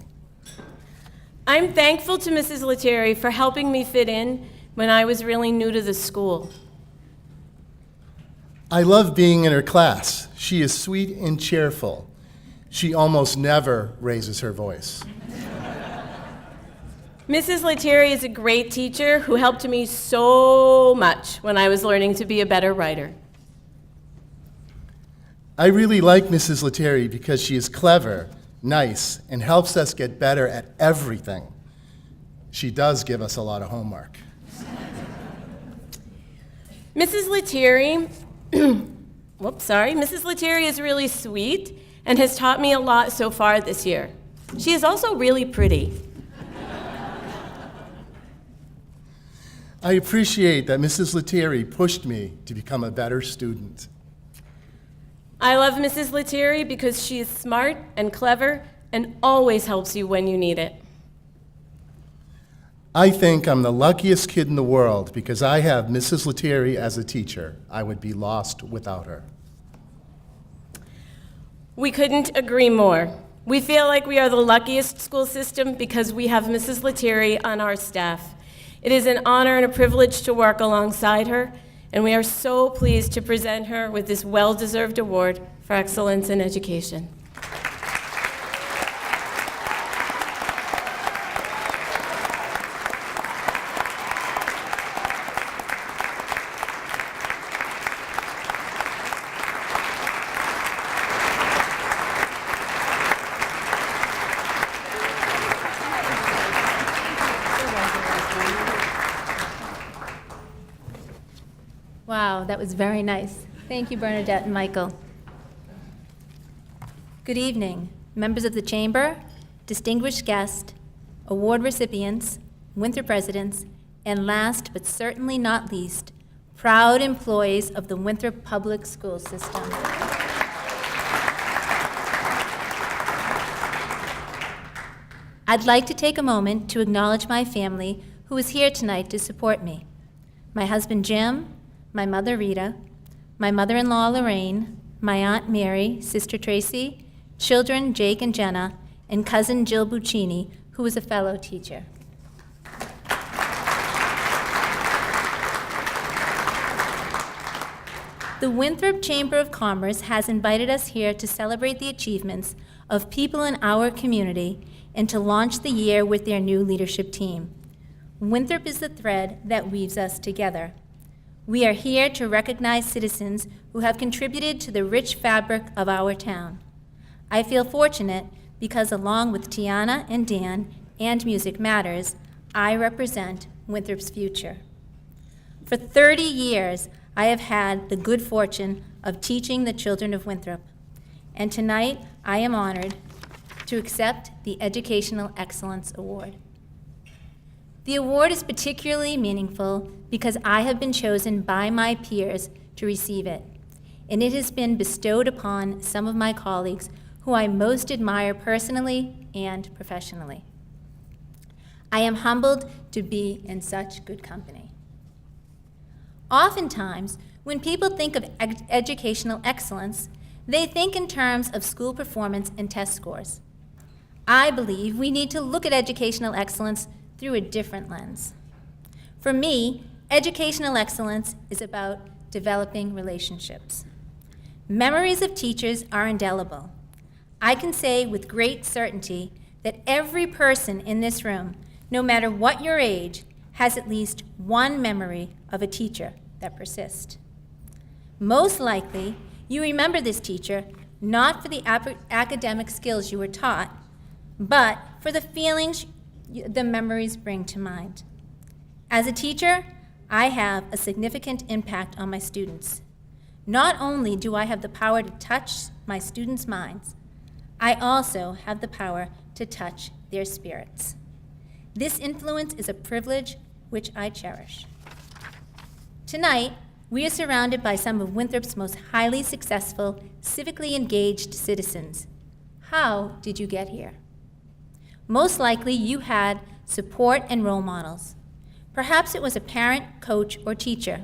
I'm thankful to Mrs. Lettieri for helping me fit in when I was really new to the school. I love being in her class. She is sweet and cheerful. She almost never raises her voice. Mrs. Lettieri is a great teacher who helped me so much when I was learning to be a better writer. I really like Mrs. Lettieri because she is clever, nice, and helps us get better at everything. She does give us a lot of homework. Mrs. Lettieri, Mrs. Lettieri is really sweet and has taught me a lot so far this year. She is also really pretty. I appreciate that Mrs. Lettieri pushed me to become a better student. I love Mrs. Lettieri because she is smart and clever and always helps you when you need it. I think I'm the luckiest kid in the world because I have Mrs. Lettieri as a teacher. I would be lost without her. We couldn't agree more. We feel like we are the luckiest school system because we have Mrs. Lettieri on our staff. It is an honor and a privilege to work alongside her, and we are so pleased to present her with this well-deserved award for excellence in education. Wow, that was very nice. Thank you, Bernadette and Michael. Good evening, members of the Chamber, distinguished guests, award recipients, Winthrop residents, and last but certainly not least, proud employees of the Winthrop Public School System. I'd like to take a moment to acknowledge my family who is here tonight to support me. My husband Jim, my mother Rita, my mother-in-law Lorraine, my Aunt Mary, Sister Tracy, children Jake and Jenna, and cousin Jill Buccini, who is a fellow teacher. The Winthrop Chamber of Commerce has invited us here to celebrate the achievements of people in our community and to launch the year with their new leadership team. Winthrop is the thread that weaves us together. We are here to recognize citizens who have contributed to the rich fabric of our town. I feel fortunate because along with Tiana and Dan and Music Matters, I represent Winthrop's future. For 30 years, I have had the good fortune of teaching the children of Winthrop, and tonight I am honored to accept the Educational Excellence Award. The award is particularly meaningful because I have been chosen by my peers to receive it, and it has been bestowed upon some of my colleagues who I most admire personally and professionally. I am humbled to be in such good company. Oftentimes, when people think of educational excellence, they think in terms of school performance and test scores. I believe we need to look at educational excellence through a different lens. For me, educational excellence is about developing relationships. Memories of teachers are indelible. I can say with great certainty that every person in this room, no matter what your age, has at least one memory of a teacher that persists. Most likely, you remember this teacher not for the academic skills you were taught, but for the feelings the memories bring to mind. As a teacher, I have a significant impact on my students. Not only do I have the power to touch my students' minds, I also have the power to touch their spirits. This influence is a privilege which I cherish. Tonight, we are surrounded by some of Winthrop's most highly successful, civically engaged citizens. How did you get here? Most likely you had support and role models. Perhaps it was a parent, coach, or teacher.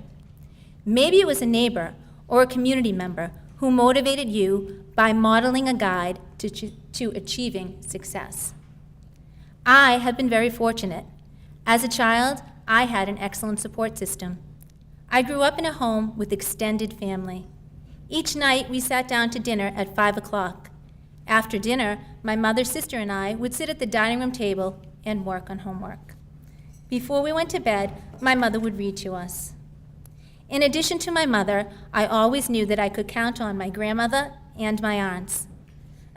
Maybe it was a neighbor or a community member who motivated you by modeling a guide to achieving success. I have been very fortunate. As a child, I had an excellent support system. I grew up in a home with extended family. Each night, we sat down to dinner at 5 o'clock. After dinner, my mother, sister, and I would sit at the dining room table and work on homework. Before we went to bed, my mother would read to us. In addition to my mother, I always knew that I could count on my grandmother and my aunts,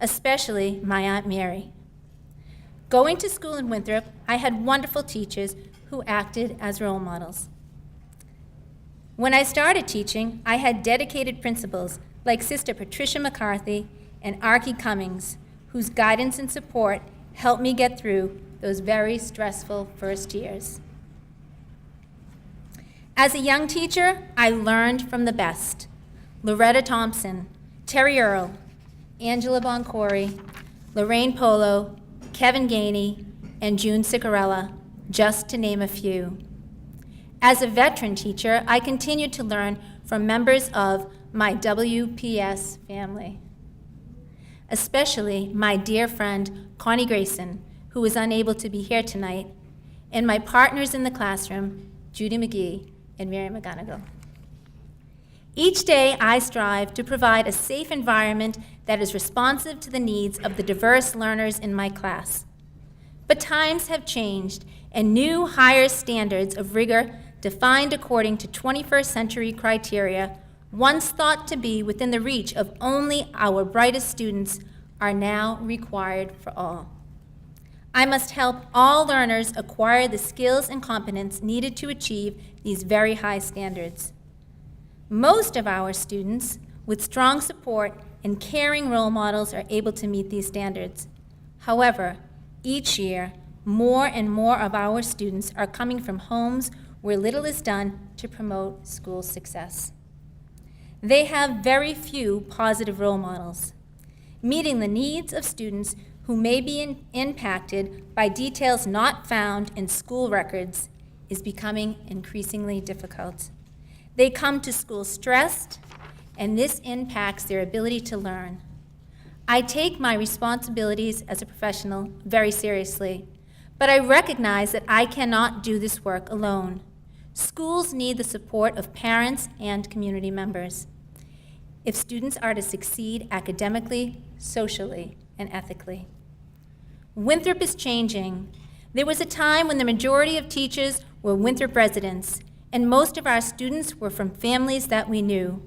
especially my Aunt Mary. Going to school in Winthrop, I had wonderful teachers who acted as role models. When I started teaching, I had dedicated principals like Sister Patricia McCarthy and Archie Cummings, whose guidance and support helped me get through those very stressful first years. As a young teacher, I learned from the best: Loretta Thompson, Terry Earle, Angela Boncory, Lorraine Polo, Kevin Gainey, and June Ciccarella, just to name a few. As a veteran teacher, I continued to learn from members of my WPS family, especially my dear friend Connie Grayson, who is unable to be here tonight, and my partners in the classroom, Judy McGee and Mary McGonigal. Each day, I strive to provide a safe environment that is responsive to the needs of the diverse learners in my class. But times have changed, and new higher standards of rigor defined according to 21st century criteria, once thought to be within the reach of only our brightest students, are now required for all. I must help all learners acquire the skills and competence needed to achieve these very high standards. Most of our students, with strong support and caring role models, are able to meet these standards. However, each year, more and more of our students are coming from homes where little is done to promote school success. They have very few positive role models. Meeting the needs of students who may be impacted by details not found in school records is becoming increasingly difficult. They come to school stressed, and this impacts their ability to learn. I take my responsibilities as a professional very seriously, but I recognize that I cannot do this work alone. Schools need the support of parents and community members if students are to succeed academically, socially, and ethically. Winthrop is changing. There was a time when the majority of teachers were Winthrop residents, and most of our students were from families that we knew,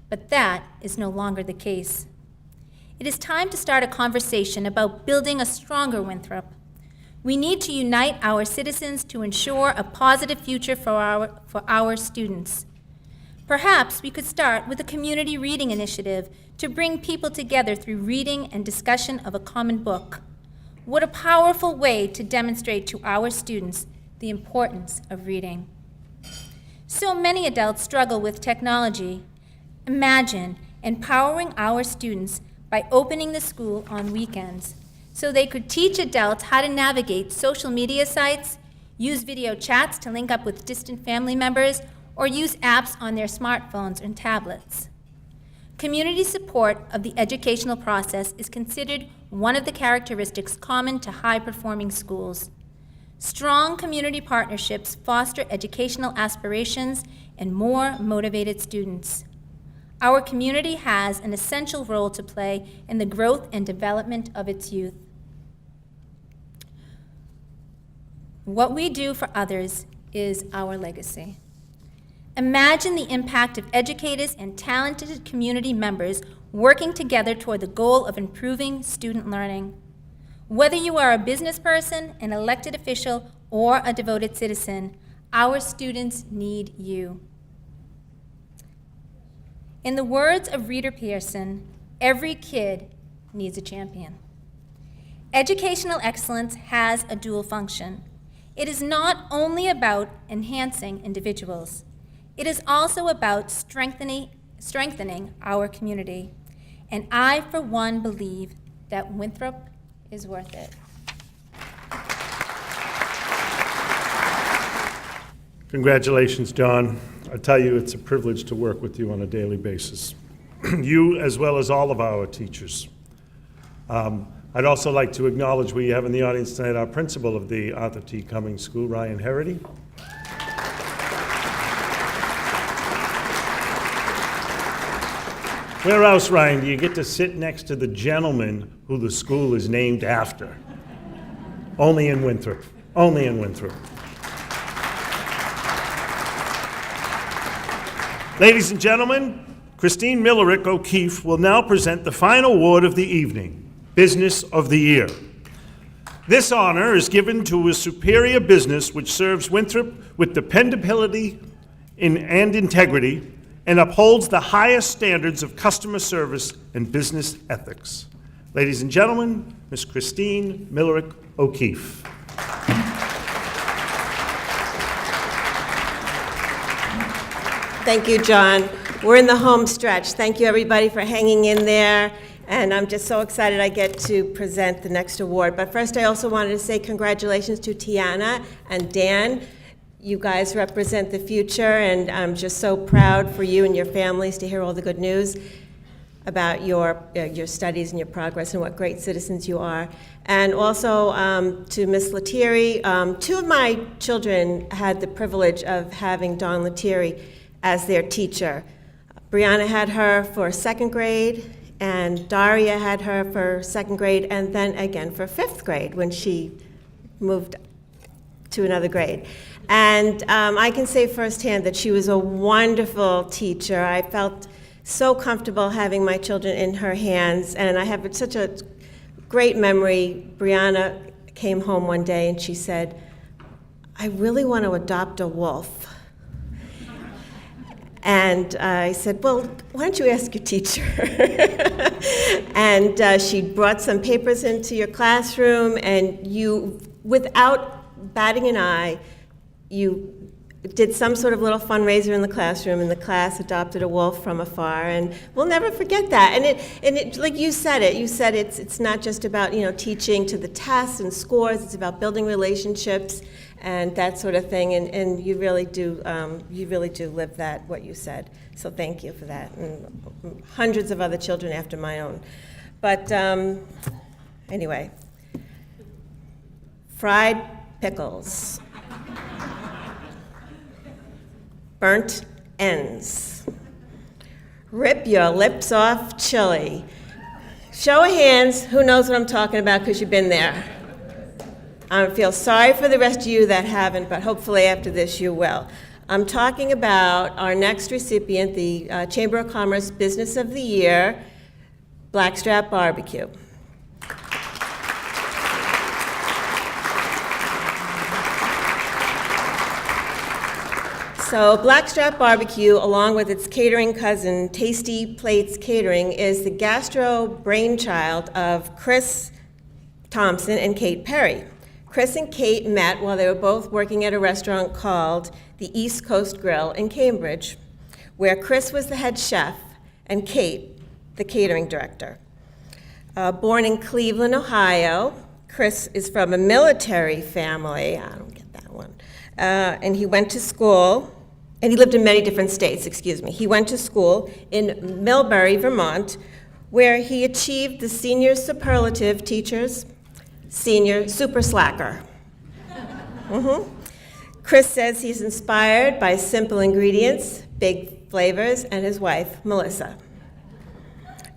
but that is no longer the case. It is time to start a conversation about building a stronger Winthrop. We need to unite our citizens to ensure a positive future for our students. Perhaps we could start with a community reading initiative to bring people together through reading and discussion of a common book. What a powerful way to demonstrate to our students the importance of reading. So many adults struggle with technology. Imagine empowering our students by opening the school on weekends so they could teach adults how to navigate social media sites, use video chats to link up with distant family members, or use apps on their smartphones and tablets. Community support of the educational process is considered one of the characteristics common to high-performing schools. Strong community partnerships foster educational aspirations and more motivated students. Our community has an essential role to play in the growth and development of its youth. What we do for others is our legacy. Imagine the impact of educators and talented community members working together toward the goal of improving student learning. Whether you are a business person, an elected official, or a devoted citizen, our students need you. In the words of Reader Pearson, every kid needs a champion. Educational excellence has a dual function. It is not only about enhancing individuals, it is also about strengthening our community. And I, for one, believe that Winthrop is worth it. Congratulations, John. I tell you, it's a privilege to work with you on a daily basis. You, as well as all of our teachers. I'd also like to acknowledge we have in the audience tonight our principal of the Arthur T. Cummings School, Ryan Herity. Where else, Ryan, do you get to sit next to the gentleman who the school is named after? Only in Winthrop. Only in Winthrop. Ladies and gentlemen, Christine Millerick O'Keefe will now present the final award of the evening, Business of the Year. This honor is given to a superior business which serves Winthrop with dependability and integrity and upholds the highest standards of customer service and business ethics. Ladies and gentlemen, Ms. Christine Millerick O'Keefe. Thank you, John. We're in the home stretch. Thank you, everybody, for hanging in there. And I'm just so excited I get to present the next award. But first, I also wanted to say congratulations to Tiana and Dan. You guys represent the future, and I'm just so proud for you and your families to hear all the good news about your studies and your progress and what great citizens you are. And also to Ms. Lettieri, two of my children had the privilege of having Dawn Lettieri as their teacher. Brianna had her for second grade, and Daria had her for second grade, and then again for fifth grade when she moved to another grade. And I can say firsthand that she was a wonderful teacher. I felt so comfortable having my children in her hands, and I have such a great memory. Brianna came home one day and she said, "I really want to adopt a wolf." And I said, "Well, why don't you ask your teacher?" And she brought some papers into your classroom, and you, without batting an eye, you did some sort of little fundraiser in the classroom, and the class adopted a wolf from afar, and we'll never forget that. And it, like you said it's not just about, teaching to the tests and scores, it's about building relationships and that sort of thing, and you really do live that, what you said. So thank you for that, and hundreds of other children after my own. But anyway, fried pickles. Burnt ends. Rip your lips off chili. Show of hands, who knows what I'm talking about because you've been there. I feel sorry for the rest of you that haven't, but hopefully after this you will. I'm talking about our next recipient, the Chamber of Commerce Business of the Year, Blackstrap Barbecue. So Blackstrap Barbecue, along with its catering cousin, Tasty Plates Catering, is the gastro brainchild of Chris Thompson and Kate Perry. Chris and Kate met while they were both working at a restaurant called the East Coast Grill in Cambridge, where Chris was the head chef and Kate the catering director. Born in Cleveland, Ohio, Chris is from a military family. I don't get that one. And he went to school and he lived in many different states, excuse me. He went to school in Millbury, Vermont, where he achieved the senior superlative, teachers, senior super slacker. Chris says he's inspired by simple ingredients, big flavors, and his wife, Melissa.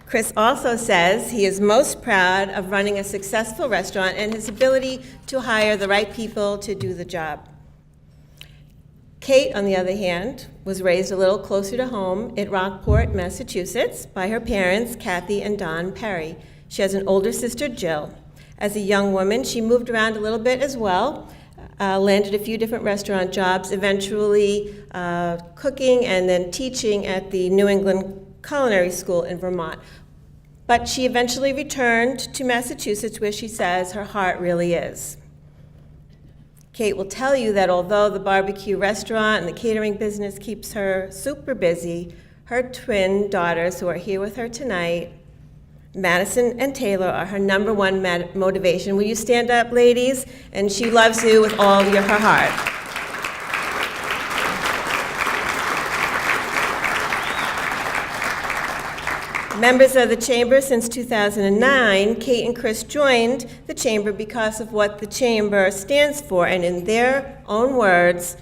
Chris also says he is most proud of running a successful restaurant and his ability to hire the right people to do the job. Kate, on the other hand, was raised a little closer to home in Rockport, Massachusetts, by her parents, Kathy and Don Perry. She has an older sister, Jill. As a young woman, she moved around a little bit as well, landed a few different restaurant jobs, eventually cooking and then teaching at the New England Culinary School in Vermont. But she eventually returned to Massachusetts, where she says her heart really is. Kate will tell you that although the barbecue restaurant and the catering business keeps her super busy, her twin daughters, who are here with her tonight, Madison and Taylor, are her number one motivation. Will you stand up, ladies? And she loves you with all her heart. Members of the Chamber since 2009, Kate and Chris joined the Chamber because of what the Chamber stands for, and in their own words,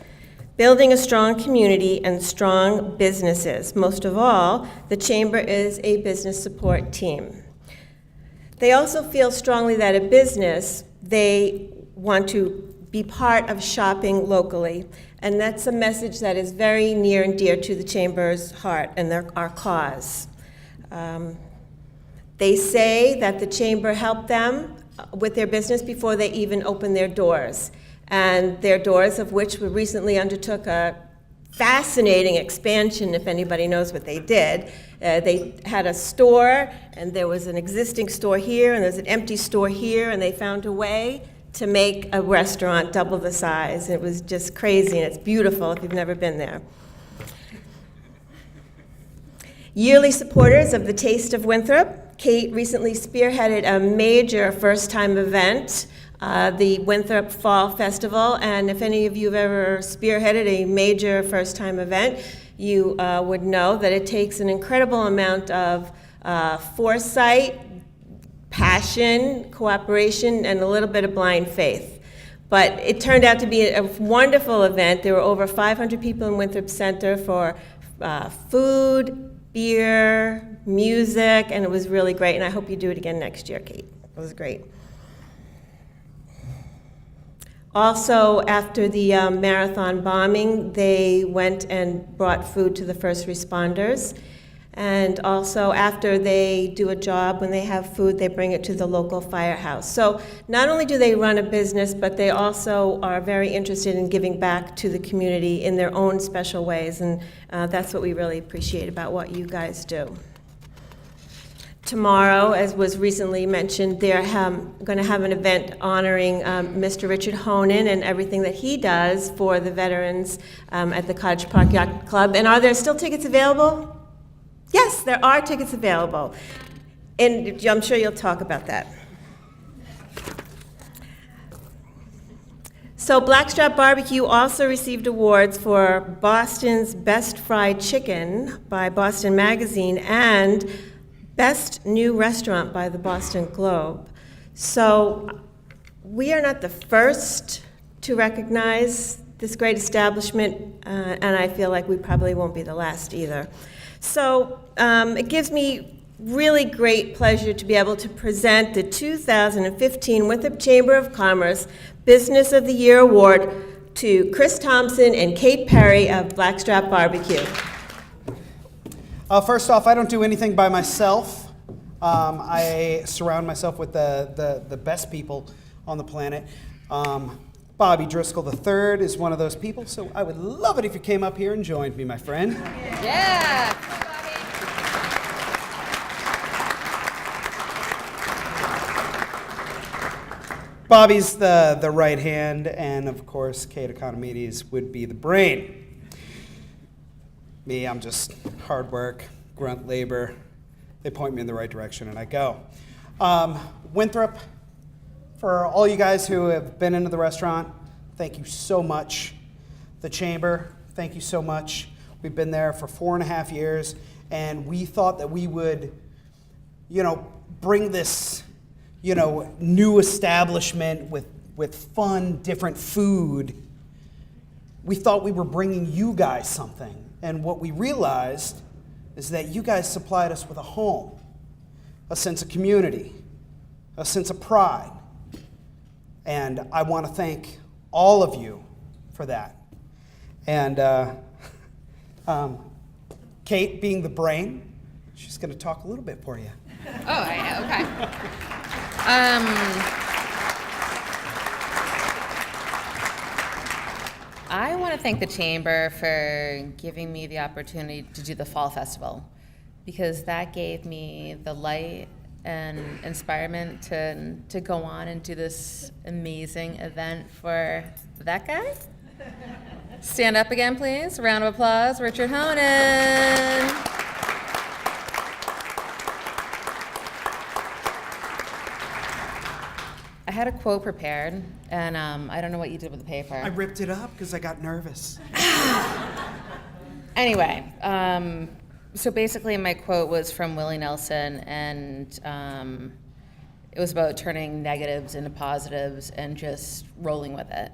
building a strong community and strong businesses. Most of all, the Chamber is a business support team. They also feel strongly that a business, they want to be part of shopping locally, and that's a message that is very near and dear to the Chamber's heart and our cause. They say that the Chamber helped them with their business before they even opened their doors. And their doors, of which we recently undertook a fascinating expansion, if anybody knows what they did. They had a store, and there was an existing store here, and there's an empty store here, and they found a way to make a restaurant double the size. It was just crazy, and it's beautiful if you've never been there. Yearly supporters of the Taste of Winthrop, Kate recently spearheaded a major first-time event, the Winthrop Fall Festival, and if any of you have ever spearheaded a major first-time event, you would know that it takes an incredible amount of foresight, passion, cooperation, and a little bit of blind faith. But it turned out to be a wonderful event. There were over 500 people in Winthrop Center for food, beer, music, and it was really great, and I hope you do it again next year, Kate. It was great. Also, after the marathon bombing, they went and brought food to the first responders. And also, after they do a job, when they have food, they bring it to the local firehouse. So not only do they run a business, but they also are very interested in giving back to the community in their own special ways, and that's what we really appreciate about what you guys do. Tomorrow, as was recently mentioned, they're going to have an event honoring Mr. Richard Honan and everything that he does for the veterans at the Cottage Park Yacht Club. And are there still tickets available? Yes, there are tickets available, and I'm sure you'll talk about that. So Blackstrap Barbecue also received awards for Boston's Best Fried Chicken by Boston Magazine and Best New Restaurant by the Boston Globe. So we are not the first to recognize this great establishment, and I feel like we probably won't be the last either. So it gives me really great pleasure to be able to present the 2015 Winthrop Chamber of Commerce Business of the Year Award to Chris Thompson and Kate Perry of Blackstrap Barbecue. First off, I don't do anything by myself. I surround myself with the best people on the planet. Bobby Driscoll III is one of those people, so I would love it if you came up here and joined me, my friend. Yeah. Bobby's the right hand, and of course, Kate Economides would be the brain. Me, I'm just hard work, grunt labor. They point me in the right direction, and I go. Winthrop, for all you guys who have been into the restaurant, thank you so much. The Chamber, Thank you so much. We've been there for 4.5 years, and we thought that we would, bring this, new establishment with fun, different food. We thought we were bringing you guys something, and what we realized is that you guys supplied us with a home, a sense of community, a sense of pride, and I want to thank all of you for that. And Kate, being the brain, she's going to talk a little bit for you. Oh, okay. I want to thank the Chamber for giving me the opportunity to do the Fall Festival, because that gave me the light and inspirement to go on and do this amazing event for that guy. Stand up again, please. Round of applause, Richard Honan. I had a quote prepared, and I don't know what you did with the paper. I ripped it up because I got nervous. Anyway, so basically my quote was from Willie Nelson, and it was about turning negatives into positives and just rolling with it.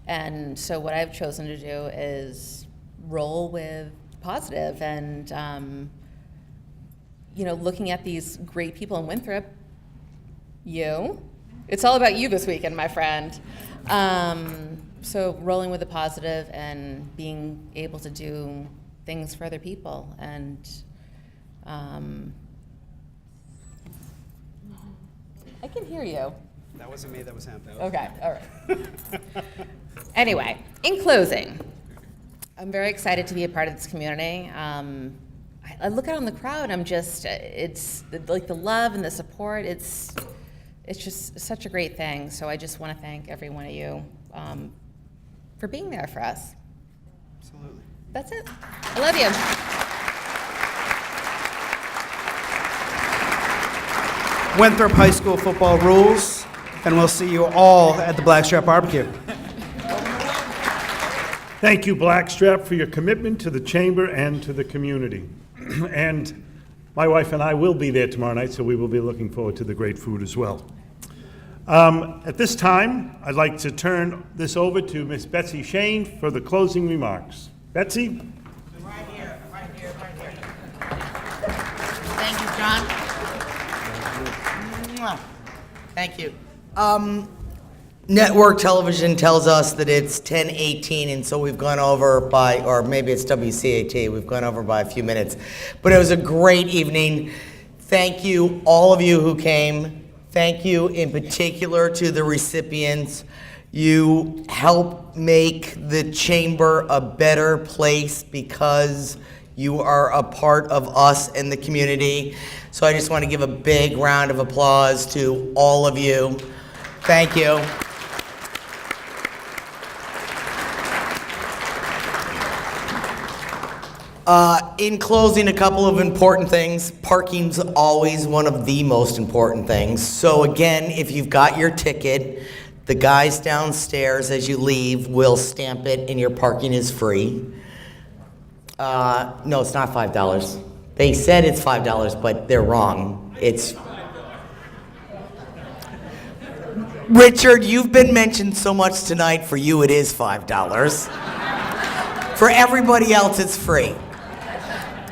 And so what I've chosen to do is roll with positive and, looking at these great people in Winthrop, it's all about you this weekend, my friend. So rolling with the positive and being able to do things for other people. And I can hear you. That wasn't me, that was him. Okay, all right. Anyway, in closing, I'm very excited to be a part of this community. I look out on the crowd, I'm just, it's like the love and the support, it's just such a great thing. So I just want to thank every one of you for being there for us. Absolutely. That's it. I love you. Winthrop High School football rules, and we'll see you all at the Blackstrap Barbecue. Thank you, Blackstrap, for your commitment to the Chamber and to the community. And my wife and I will be there tomorrow night, so we will be looking forward to the great food as well. At this time, I'd like to turn this over to Miss Betsy Shane for the closing remarks. Betsy? Right here. Thank you, John. Thank you. Network television tells us that it's 10:18, and so we've gone over by, or maybe it's WCAT, we've gone over by a few minutes. But it was a great evening. Thank you, all of you who came. Thank you in particular to the recipients. You help make the Chamber a better place because you are a part of us and the community. So I just want to give a big round of applause to all of you. Thank you. In closing, a couple of important things. Parking's always one of the most important things. So again, if you've got your ticket, the guys downstairs as you leave will stamp it and your parking is free. No, it's not $5. They said it's $5, but they're wrong. It's... Richard, you've been mentioned so much tonight. For you, it is $5. For everybody else, it's free.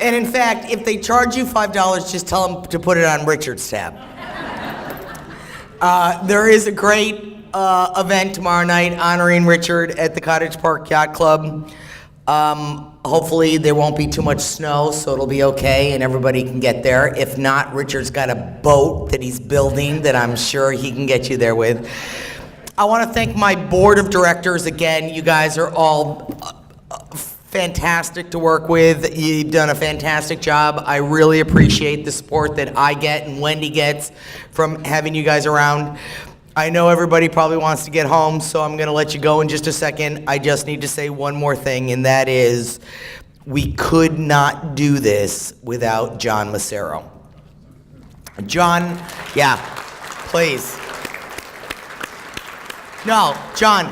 And in fact, if they charge you $5, just tell them to put it on Richard's tab. There is a great event tomorrow night honoring Richard at the Cottage Park Yacht Club. Hopefully there won't be too much snow, so it'll be okay and everybody can get there. If not, Richard's got a boat that he's building that I'm sure he can get you there with. I want to thank my board of directors again. You guys are all fantastic to work with. You've done a fantastic job. I really appreciate the support that I get and Wendy gets from having you guys around. I know everybody probably wants to get home, so I'm going to let you go in just a second. I just need to say one more thing, and that is we could not do this without John Massero. John, yeah, please. No, John,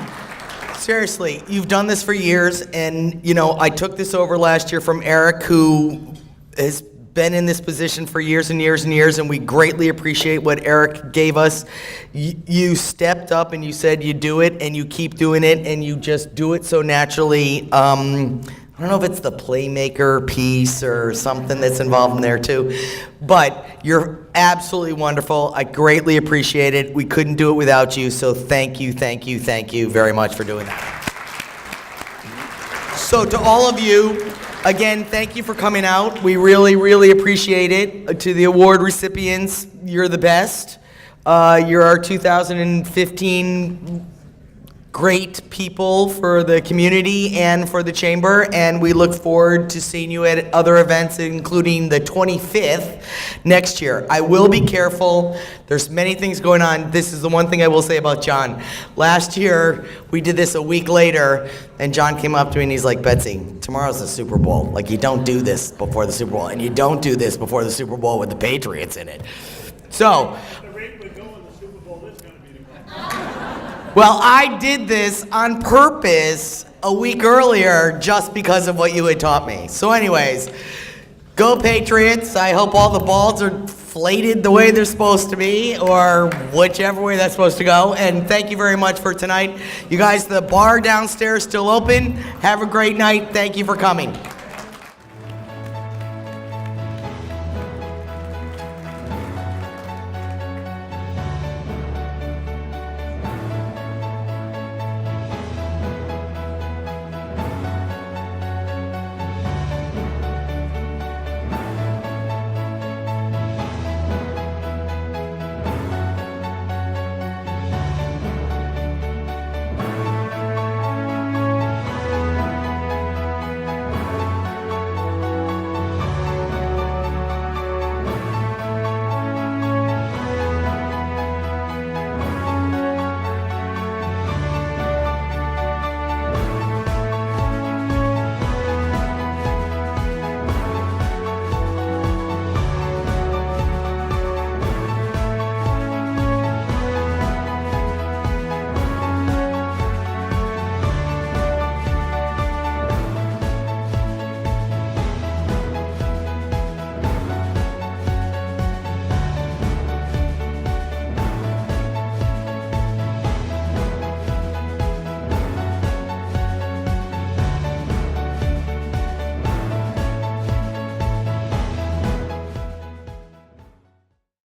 seriously, you've done this for years, and, you know, I took this over last year from Eric, who has been in this position for years and years and years, and we greatly appreciate what Eric gave us. You stepped up and you said you do it, and you keep doing it, and you just do it so naturally. I don't know if it's the playmaker piece or something that's involved in there too, but you're absolutely wonderful. I greatly appreciate it. We couldn't do it without you, so thank you very much for doing that. So to all of you, again, thank you for coming out. We really, really appreciate it. To the award recipients, you're the best. You're our 2015 great people for the community and for the chamber, and we look forward to seeing you at other events, including the 25th next year. I will be careful. There's many things going on. This is the one thing I will say about John. Last year, we did this a week later, and John came up to me and he's like, Betsy, tomorrow's the Super Bowl. Like, you don't do this before the Super Bowl, and you don't do this before the Super Bowl with the Patriots in it. So, well, I did this on purpose a week earlier just because of what you had taught me. So anyways, go Patriots. I hope all the balls are inflated the way they're supposed to be, or whichever way that's supposed to go. And thank you very much for tonight. You guys, the bar downstairs is still open. Have a great night. Thank you for coming.